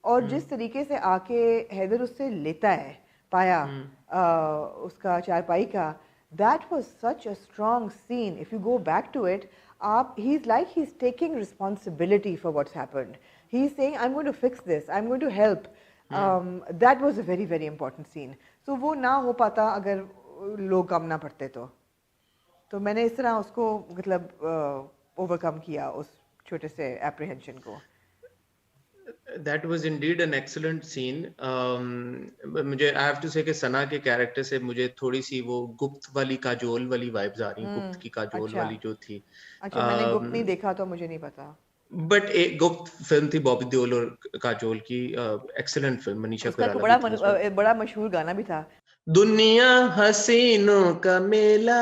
और जिस तरीके से आके हैदर उससे लेता है पाया, हम्म. उसका चारपाई का, that was such a strong scene. If you go back to it, आप, he is like he is taking responsibility for what's happened. He is saying I am going to fix this, I am going to help. That was a very very important scene. So वो ना हो पाता अगर लोग कम ना पड़ते तो मैंने इस तरह उसको, मतलब ओवरकम किया उस छोटे से एप्रीहेंशन को. That was indeed an excellent scene. मुझे आई हैव टू से कि सना के कैरेक्टर से मुझे थोड़ी सी वो गुप्त वाली काजोल वाली वाइब्स आ रही हैं, गुप्त की काजोल अच्छा. वाली जो थी. अच्छा, मैंने गुप्त नहीं देखा तो मुझे नहीं पता. बट एक गुप्त फिल्म थी बॉबी देओल और काजोल की. एक्सेलेंट फिल्म, मनीषा उसका एक कोइराला भी थी उसमें. बड़ा मशहूर गाना भी था. दुनिया हसीनों का मेला,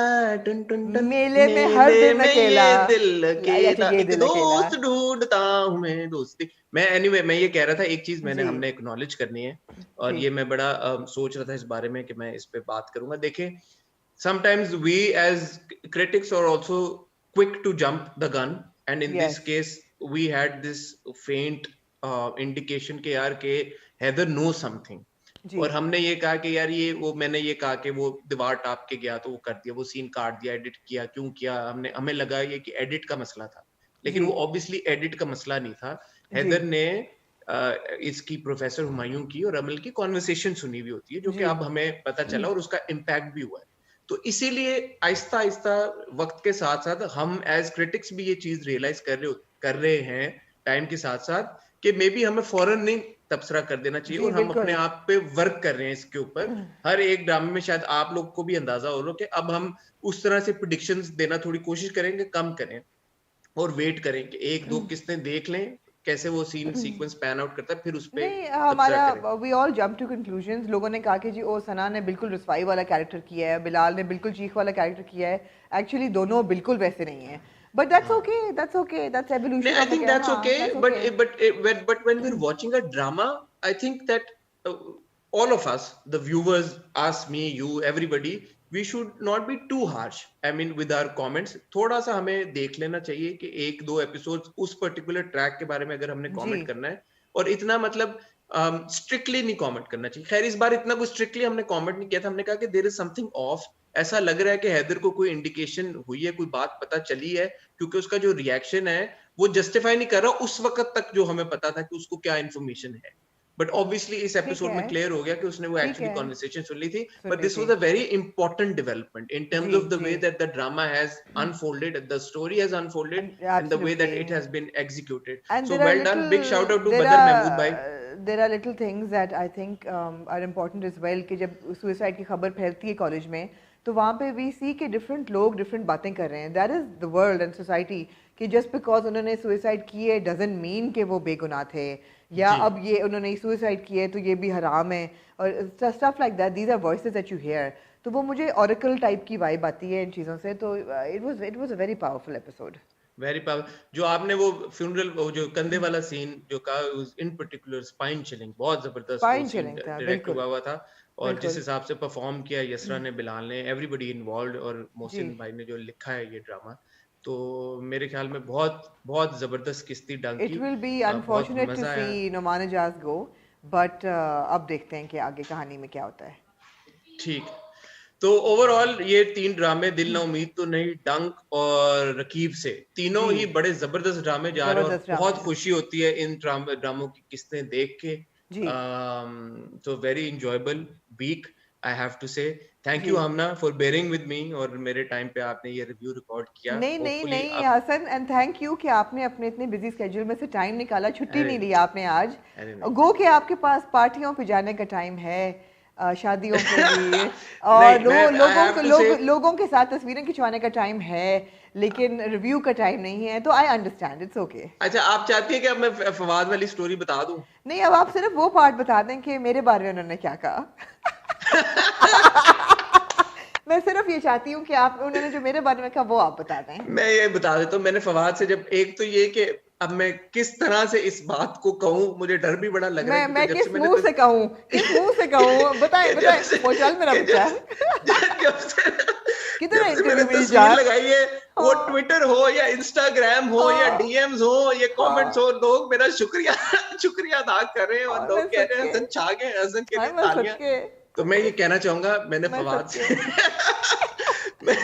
टन टन टन, मेले में हर मेले दिन में अकेला. ये दिल अच्छा, अकेला, ये एक दिल अकेला. दोस्त ढूंढता हूं मैं दोस्ती. मैं एनीवे मैं ये कह रहा था, एक चीज मैंने जी हमने एक्नॉलेज करनी है, और जी ये मैं बड़ा सोच रहा था इस बारे में कि मैं इस पे बात करूंगा. देखें, sometimes we as critics are also quick to jump the gun, and in this yes case we had this faint indication कि यार के Heather knows something. जी और हमने ये कहा कि यार ये वो, मैंने ये कहा कि वो दीवार टाप के गया तो वो कर दिया, वो सीन काट दिया, एडिट किया, क्यों किया हमने, हमें लगा ये कि एडिट का मसला था. लेकिन जी वो ऑब्वियसली एडिट का मसला नहीं था. जी हैदर ने इसकी प्रोफेसर हुमायूं की और अमल की कॉन्वर्सेशन सुनी हुई होती है, जो कि जी अब हमें पता चला, और उसका इम्पैक्ट भी हुआ है. तो इसीलिए आहिस्ता आहिस्ता वक्त के साथ साथ हम एज क्रिटिक्स भी ये चीज रियलाइज कर रहे हैं टाइम के साथ साथ, कि मे बी हमें फौरन नहीं तबसरा कर देना चाहिए, जी और हम अपने बिल्कुल. आप पे वर्क कर रहे हैं इसके ऊपर. हर एक ड्रामे में शायद आप लोग को भी अंदाजा हो रहा हो कि अब हम उस तरह से प्रिडिक्शंस देना थोड़ी कोशिश करेंगे, कम करें, और वेट करें कि एक दो किस्तें देख लें कैसे वो सीन सीक्वेंस पैन आउट करता है, फिर उस पे नहीं, तबसरा हमारा, करें. We all jump to conclusions. लोगों ने कहा कि जी ओ सना ने बिल्कुल रसवाई वाला कैरेक्टर किया है, बिलाल ने बिल्कुल चीख वाला कैरेक्टर किया है. एक्चुअली दोनों बिल्कुल वैसे नहीं है. बट दैट्स हाँ. Okay, that's okay, that's No, evolution I of the think character. that's हाँ, okay, that's but okay. when we're watching a drama, I think that all of us, the viewers, us, me, you, everybody, we should not be too harsh. I mean, with our comments, थोड़ा सा हमें देख लेना चाहिए कि एक दो episodes उस पर्टिकुलर ट्रैक के बारे में अगर हमने जी कमेंट करना है, और इतना मतलब स्ट्रिक्टली नहीं कमेंट करना चाहिए. खैर, इस बार इतना कुछ स्ट्रिक्टली हमने कमेंट नहीं किया था. हमने कहा कि देयर इज समथिंग ऑफ, ऐसा लग रहा है कि हैदर को कोई इंडिकेशन हुई है, कोई बात पता चली है, क्योंकि उसका जो रिएक्शन है वो जस्टिफाई नहीं कर रहा उस वक्त तक जो हमें पता था कि उसको क्या इन्फॉर्मेशन है. बट ऑब्वियसली इस ठीक एपिसोड है, में क्लियर हो गया कि उसने वो ठीक एक्चुअली है, कॉन्वर्सेशन सुन ली थी. सुन बट ली दिस थी. Was a very important development in जी terms of the जी, way that the drama has unfolded, the story has unfolded, and the way that absolutely. it has been executed. And So well done, big shout out to Badr Mahmood bhai. there are little things that I think are important as well. कि जब suicide की खबर फैलती है college में, तो वहाँ पे वी सी के डिफरेंट लोग डिफरेंट बातें कर रहे हैं. That is the world and society, कि जस्ट बिकॉज उन्होंने सुसाइड की है डजंट मीन कि वो बेगुनाह थे, या जी. अब ये उन्होंने सुसाइड की है तो ये भी हराम है, और stuff like that. These are voices that you hear. तो वो मुझे ऑरेकल टाइप की वाइब आती है इन चीज़ों से. तो it was a very powerful episode. Very power. जो आपने वो फ्यूनरल, वो जो कंधे वाला सीन जो कहा, इन पर्टिकुलर स्पाइन चिलिंग, बहुत जबरदस्त वो स्पाइन सीन चिलिंग था, डायरेक्ट बिल्कुल हुआ था. और जिस बिल्कुल. हिसाब से परफॉर्म किया यसरा ने, बिलाल ने, एवरीबडी इन्वॉल्व, और जी मोहसिन भाई ने जो लिखा है ये ड्रामा, तो मेरे ख्याल में बहुत बहुत जबरदस्त किस्त थी डंक It की। will be बहुत unfortunate to मजा आया। see Noman Ijaz go, but अब देखते हैं कि आगे कहानी में क्या होता है। ठीक। तो ओवरऑल ये 3 ड्रामे, दिल ना उम्मीद तो नहीं, डंक और रकीब से, तीनों जी ही बड़े जबरदस्त ड्रामे जा रहे हैं और जबरदस्त ड्रामे बहुत हैं। खुशी होती है इन ड्रामों की किस्तें देख के। जी तो very enjoyable week, I have to say. Thank जी you Aamna for bearing with me, और मेरे टाइम पे आपने ये रिव्यू रिकॉर्ड किया। नहीं नहीं होपफुली नहीं अब हसन, एंड थैंक यू कि आपने अपने इतने बिजी स्केड्यूल में से टाइम निकाला, छुट्टी अरे नहीं ली आपने आज। अरे नहीं गो के आपके पास पार्टियों पे जाने का टाइम है, शादियों पे भी, और नहीं, मैं आई हैव टू से, लोगों के साथ तस्वीरें खिंचवाने का टाइम है, लेकिन रिव्यू का टाइम नहीं है, तो आई अंडरस्टैंड, इट्स ओके। अच्छा आप चाहती हैं कि अब मैं फवाद वाली स्टोरी बता दूं? नहीं, अब आप सिर्फ वो पार्ट बता दें कि मेरे बारे में उन्होंने क्या कहा। मैं सिर्फ ये चाहती हूँ कि आप, उन्होंने जो मेरे बारे में कहा वो आप बता दें। मैं ये बता देता हूँ, मैंने फवाद से जब, एक तो ये कि अब मैं किस तरह से इस बात को कहूँ, मुझे डर भी बड़ा लग रहा है, मैं क्योंकि जब से किस मैंने मुंह से कहूँ, किस मुंह से कहूँ, बताएं कि बताएं, मोचल मेरा बच्चा। किधर है जब से मैंने इंटरव्यू मेरी तस्वीर जान। लगाई है, वो हाँ ट्विटर हो या इंस्टाग्राम हो या हाँ डीएम्स हो या कमेंट्स हाँ, हो, लोग मेरा शुक्रिया शुक्रिया अदा कर रहे हैं और और मैं लोग कह रहे हैं सदके, हसन छा गए, हसन के हाय लिए मैं तालियां। सदके, तो मैं ये कहना चाहूंगा, मैंने मैं फवाद सदके, से मैं,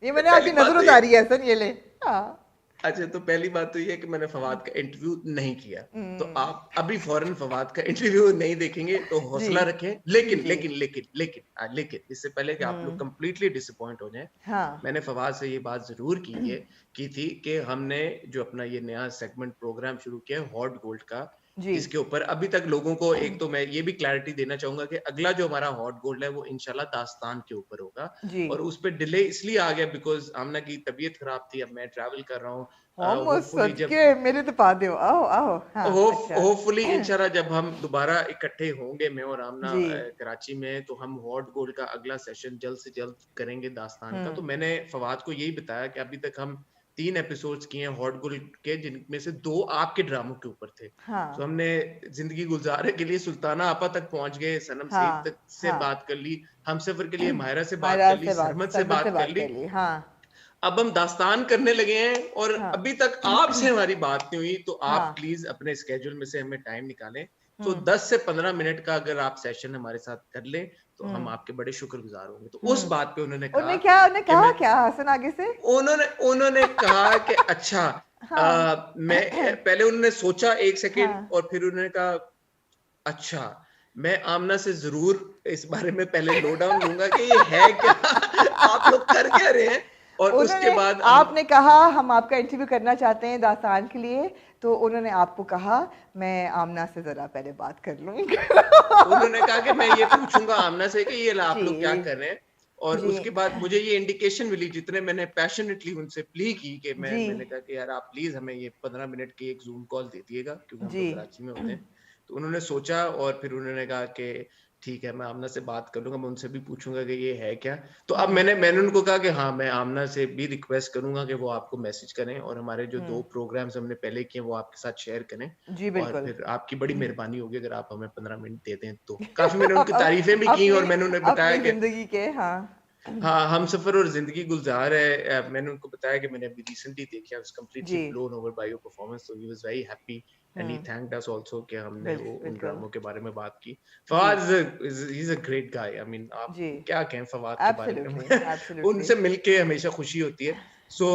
ये मैंने पहली आपकी बात नजर तो ये, उतारी है सर, ये ले। हाँ अच्छा तो पहली बात तो ये है कि मैंने फवाद का इंटरव्यू नहीं किया, तो आप अभी फौरन फवाद का इंटरव्यू नहीं देखेंगे, तो जी हौसला रखें। जी लेकिन जी लेकिन लेकिन लेकिन लेकिन इससे पहले कि आप लोग कंप्लीटली डिसअपॉइंट हो जाएं, हाँ मैंने फवाद से ये बात जरूर की थी कि हमने जो अपना ये नया सेगमेंट प्रोग्राम शुरू किया है हॉट गोल्ड का, जी जिसके ऊपर अभी तक लोगों को, एक तो मैं ये भी क्लैरिटी देना चाहूंगा कि अगला जो हमारा हॉट गोल्ड है वो इंशाल्लाह दास्तान के ऊपर होगा, जी। और उस पर डिले इसलिए आ गया बिकॉज आमना की तबीयत खराब थी, अब मैं ट्रैवल कर रहा हूँ। हम होपफुली जब सदके मेरे तो पा दो, आओ आओ, हाँ अच्छा। होपफुली इंशाल्लाह जब हम दोबारा इकट्ठे होंगे, मैं और आमना जी कराची में, तो हम हॉट गोल्ड का अगला सेशन जल्द से जल्द करेंगे दास्तान का। तो हम्म मैंने फवाद को यही बताया कि अभी तक हम 3 एपिसोड्स किए हैं हॉट गोल्ड के, जिनमें से 2 आपके ड्रामों के ऊपर थे। तो हाँ हमने जिंदगी गुजारे के लिए सुल्ताना आपा तक पहुंच गए, सनम सईद हाँ तक से हाँ, बात कर ली, हम सफर के लिए मायरा से बात मायरा कर ली, से बात, सरमद से सरबत से बात कर बात ली, कर ली, हाँ अब हम दास्तान करने लगे हैं, और हाँ अभी तक आपसे हमारी बात नहीं हुई। तो आप हाँ प्लीज अपने स्केड्यूल में से हमें टाइम निकालें, तो हम्म 10 से 15 मिनट का अगर आप सेशन हमारे साथ कर लें, तो हम हम्म आपके बड़े शुक्रगुजार होंगे। तो उस हम्म। बात पे उन्होंने कहा उन्हें कि कहा मैं, क्या हसन आगे से? उन्होंने उन्होंने कहा कि अच्छा, हाँ मैं, पहले उन्होंने सोचा 1 सेकेंड हाँ और फिर उन्होंने कहा अच्छा, मैं आमना से जरूर इस बारे में पहले लो डाउन लूंगा कि ये है क्या आप लोग कर क्या रहे हैं, और उसके उन्होंने, बाद हम, आपने कहा हम आपका इंटरव्यू करना चाहते हैं दास्तान के लिए, तो उन्होंने आपको कहा मैं आमना से जरा पहले बात कर लूं। उन्होंने कहा कि मैं ये पूछूंगा आमना से कि ये आप लोग क्या जी कर रहे हैं, और जी उसके बाद मुझे ये इंडिकेशन मिली, जितने मैंने पैशनेटली उनसे प्ली की कि जी मैंने कहा कि यार आप प्लीज हमें ये 15 मिनट की एक जूम कॉल दे दिएगा, क्योंकि हम जी लोग कराची में होते हैं। तो उन्होंने सोचा और फिर उन्होंने कहा कि ठीक है, मैं आमना से बात कर लूंगा, मैं उनसे भी पूछूंगा कि ये है क्या। तो अब मैंने उनको कहा कि हाँ, मैं आमना से भी रिक्वेस्ट करूंगा कि वो आपको मैसेज करें, और हमारे जो 2 प्रोग्राम्स हमने पहले किए वो आपके साथ शेयर करें, जी और बिल्कुल। फिर आपकी बड़ी मेहरबानी होगी अगर आप हमें 15 मिनट दे दें। तो काफी मैंने उनकी अब तारीफें भी की, और अपनी मैंने उन्हें बताया अपनी कि जिंदगी के, हाँ हाँ, हम सफर और जिंदगी गुलजार है। मैंने उनको बताया कि मैंने अभी रिसेंटली देखी, आई वाज कंप्लीटली जी blown over by your performance, so he was very happy and he thanked us also कि हमने वो उन बिल्कुल ड्रामों के बारे में बात की। जी Fawad he is a great guy, I mean आप जी क्या कहें फवाद के बारे में एब्सोल्युटली एब्सोल्युटली। उनसे मिलके हमेशा खुशी होती है। सो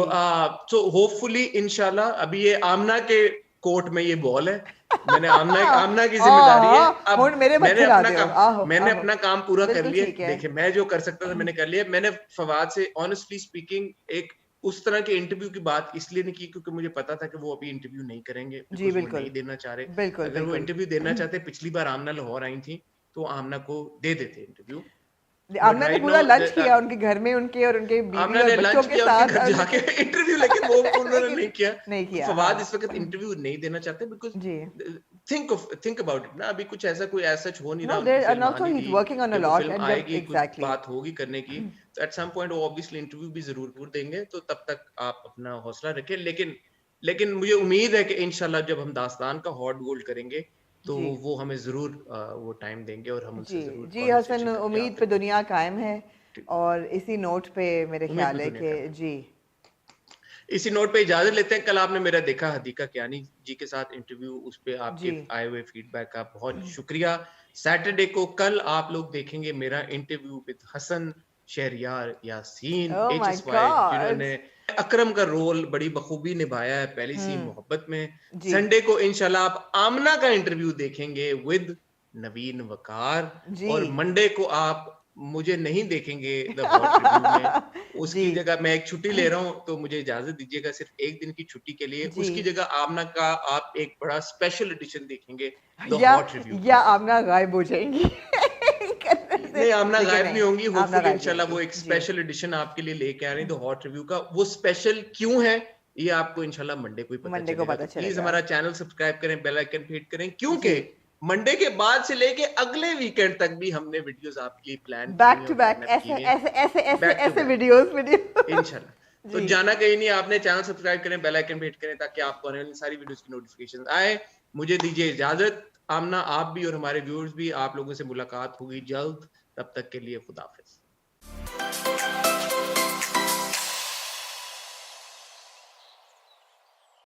होपफुली इंशाल्लाह, अभी ये आमना के कोर्ट में ये बॉल है, मैंने आमना की जिम्मेदारी है अब। हुन मेरे मैंने मत्थे ला अपना दियो, काम आहो मैंने आहो, अपना काम पूरा कर बिल्कुल लिया। ठीक है। देखिए, मैं जो कर सकता था मैंने कर लिया। मैंने फवाद से ऑनेस्टली स्पीकिंग एक उस तरह के इंटरव्यू की बात इसलिए नहीं की क्योंकि मुझे पता था कि वो अभी इंटरव्यू नहीं करेंगे, जी बिकॉज वो बिल्कुल नहीं देना चाह रहे। बिल्कुल अगर वो बिल्कुल। इंटरव्यू देना चाहते, पिछली बार आमना लाहौर आई थी, तो आमना को दे देते इंटरव्यू, बट आमना ने राइट पूरा नाउ लंच किया उनके घर में, उनके और उनके बीवी आमना और ने बच्चों लंच के किया उनके साथ, घर और जाके इंटरव्यू, लेकिन वो उन्होंने लेकिन नहीं किया। नहीं तो किया, फवाद इस हाँ वक्त इंटरव्यू नहीं देना चाहते, बिकॉज जी। थिंक अबाउट इट ना, अभी कुछ ऐसा कोई ऐसा हो नहीं रहा, नो उनकी देयर, एंड फिल्म आल्सो आनी ही इज थी, वर्किंग ऑन अ जब वो लॉट, फिल्म एंड जब आएगी कुछ एग्जैक्टली बात होगी करने की, तो एट सम पॉइंट वो ऑब्वियसली इंटरव्यू भी जरूर देंगे। तो तब तक आप अपना हौसला रखें, लेकिन मुझे उम्मीद है कि इंशाल्लाह जब हम दास्तान का हॉट गोल्ड करेंगे, तो जी वो हमें जरूर वो टाइम देंगे, और हम जी उनसे जरूर जी हसन, कॉन्वर्सेशन करके उम्मीद पे आते दुनिया कायम है, और इसी नोट पे मेरे उम्मीद ख्याल में है दुनिया कि का है। जी इसी नोट पे इजाजत लेते हैं। कल आपने मेरा देखा हदीका कियानी जी के साथ इंटरव्यू, उस पे आपके जी। आए हुए फीडबैक का बहुत शुक्रिया। सैटरडे को कल आप लोग देखेंगे मेरा interview with Hasan Shehryar Yasin oh my HSY, God. जिन्होंने अकरम का रोल बड़ी बखूबी निभाया है पहली सी मोहब्बत में। जी संडे को इंशाल्लाह आप आमना का इंटरव्यू देखेंगे विद नवीन वकार, जी और मंडे को आप मुझे नहीं देखेंगे द हॉट रिव्यू में। जी उसकी जगह मैं एक छुट्टी ले रहा हूं, तो मुझे इजाजत दीजिएगा सिर्फ एक दिन की छुट्टी के लिए। जी। उसकी जगह आमना का आप एक बड़ा स्पेशल एडिशन देखेंगे द या हॉट रिव्यू या का। आमना गायब हो जाएंगी करने से, नहीं, आमना लेकिन गायब नहीं होंगी, आमना होपफुली गायब नहीं इंशाल्लाह वो होंगी। एक जी स्पेशल एडिशन आपके लिए लेके आ रही है द हॉट रिव्यू का। वो स्पेशल क्यों है ये आपको इंशाल्लाह मंडे को ही पता मंडे को चलेगा। पता तो प्लीज चलेगा। हमारा चैनल सब्सक्राइब करें, बेल आइकन पे हिट करें, क्योंकि जी मंडे के बाद से लेके अगले वीकेंड तक भी हमने वीडियोस आपके लिए प्लान की बैक हुई टू और बैक लाइन अप ऐसे की हैं, ऐसे ऐसे ऐसे बैक टू ऐसे बैक वीडियोस इंशाल्लाह। तो जी जाना कहीं नहीं, आपने चैनल सब्सक्राइब करें, बेल आइकन पे हिट करें, ताकि आपको आने वाली सारी वीडियोस की नोटिफिकेशन आए। मुझे दीजिए इजाजत। आमना, आप भी और हमारे व्यूअर्स भी, आप लोगों से मुलाकात होगी जल्द। तब तक के लिए खुदा हाफिज।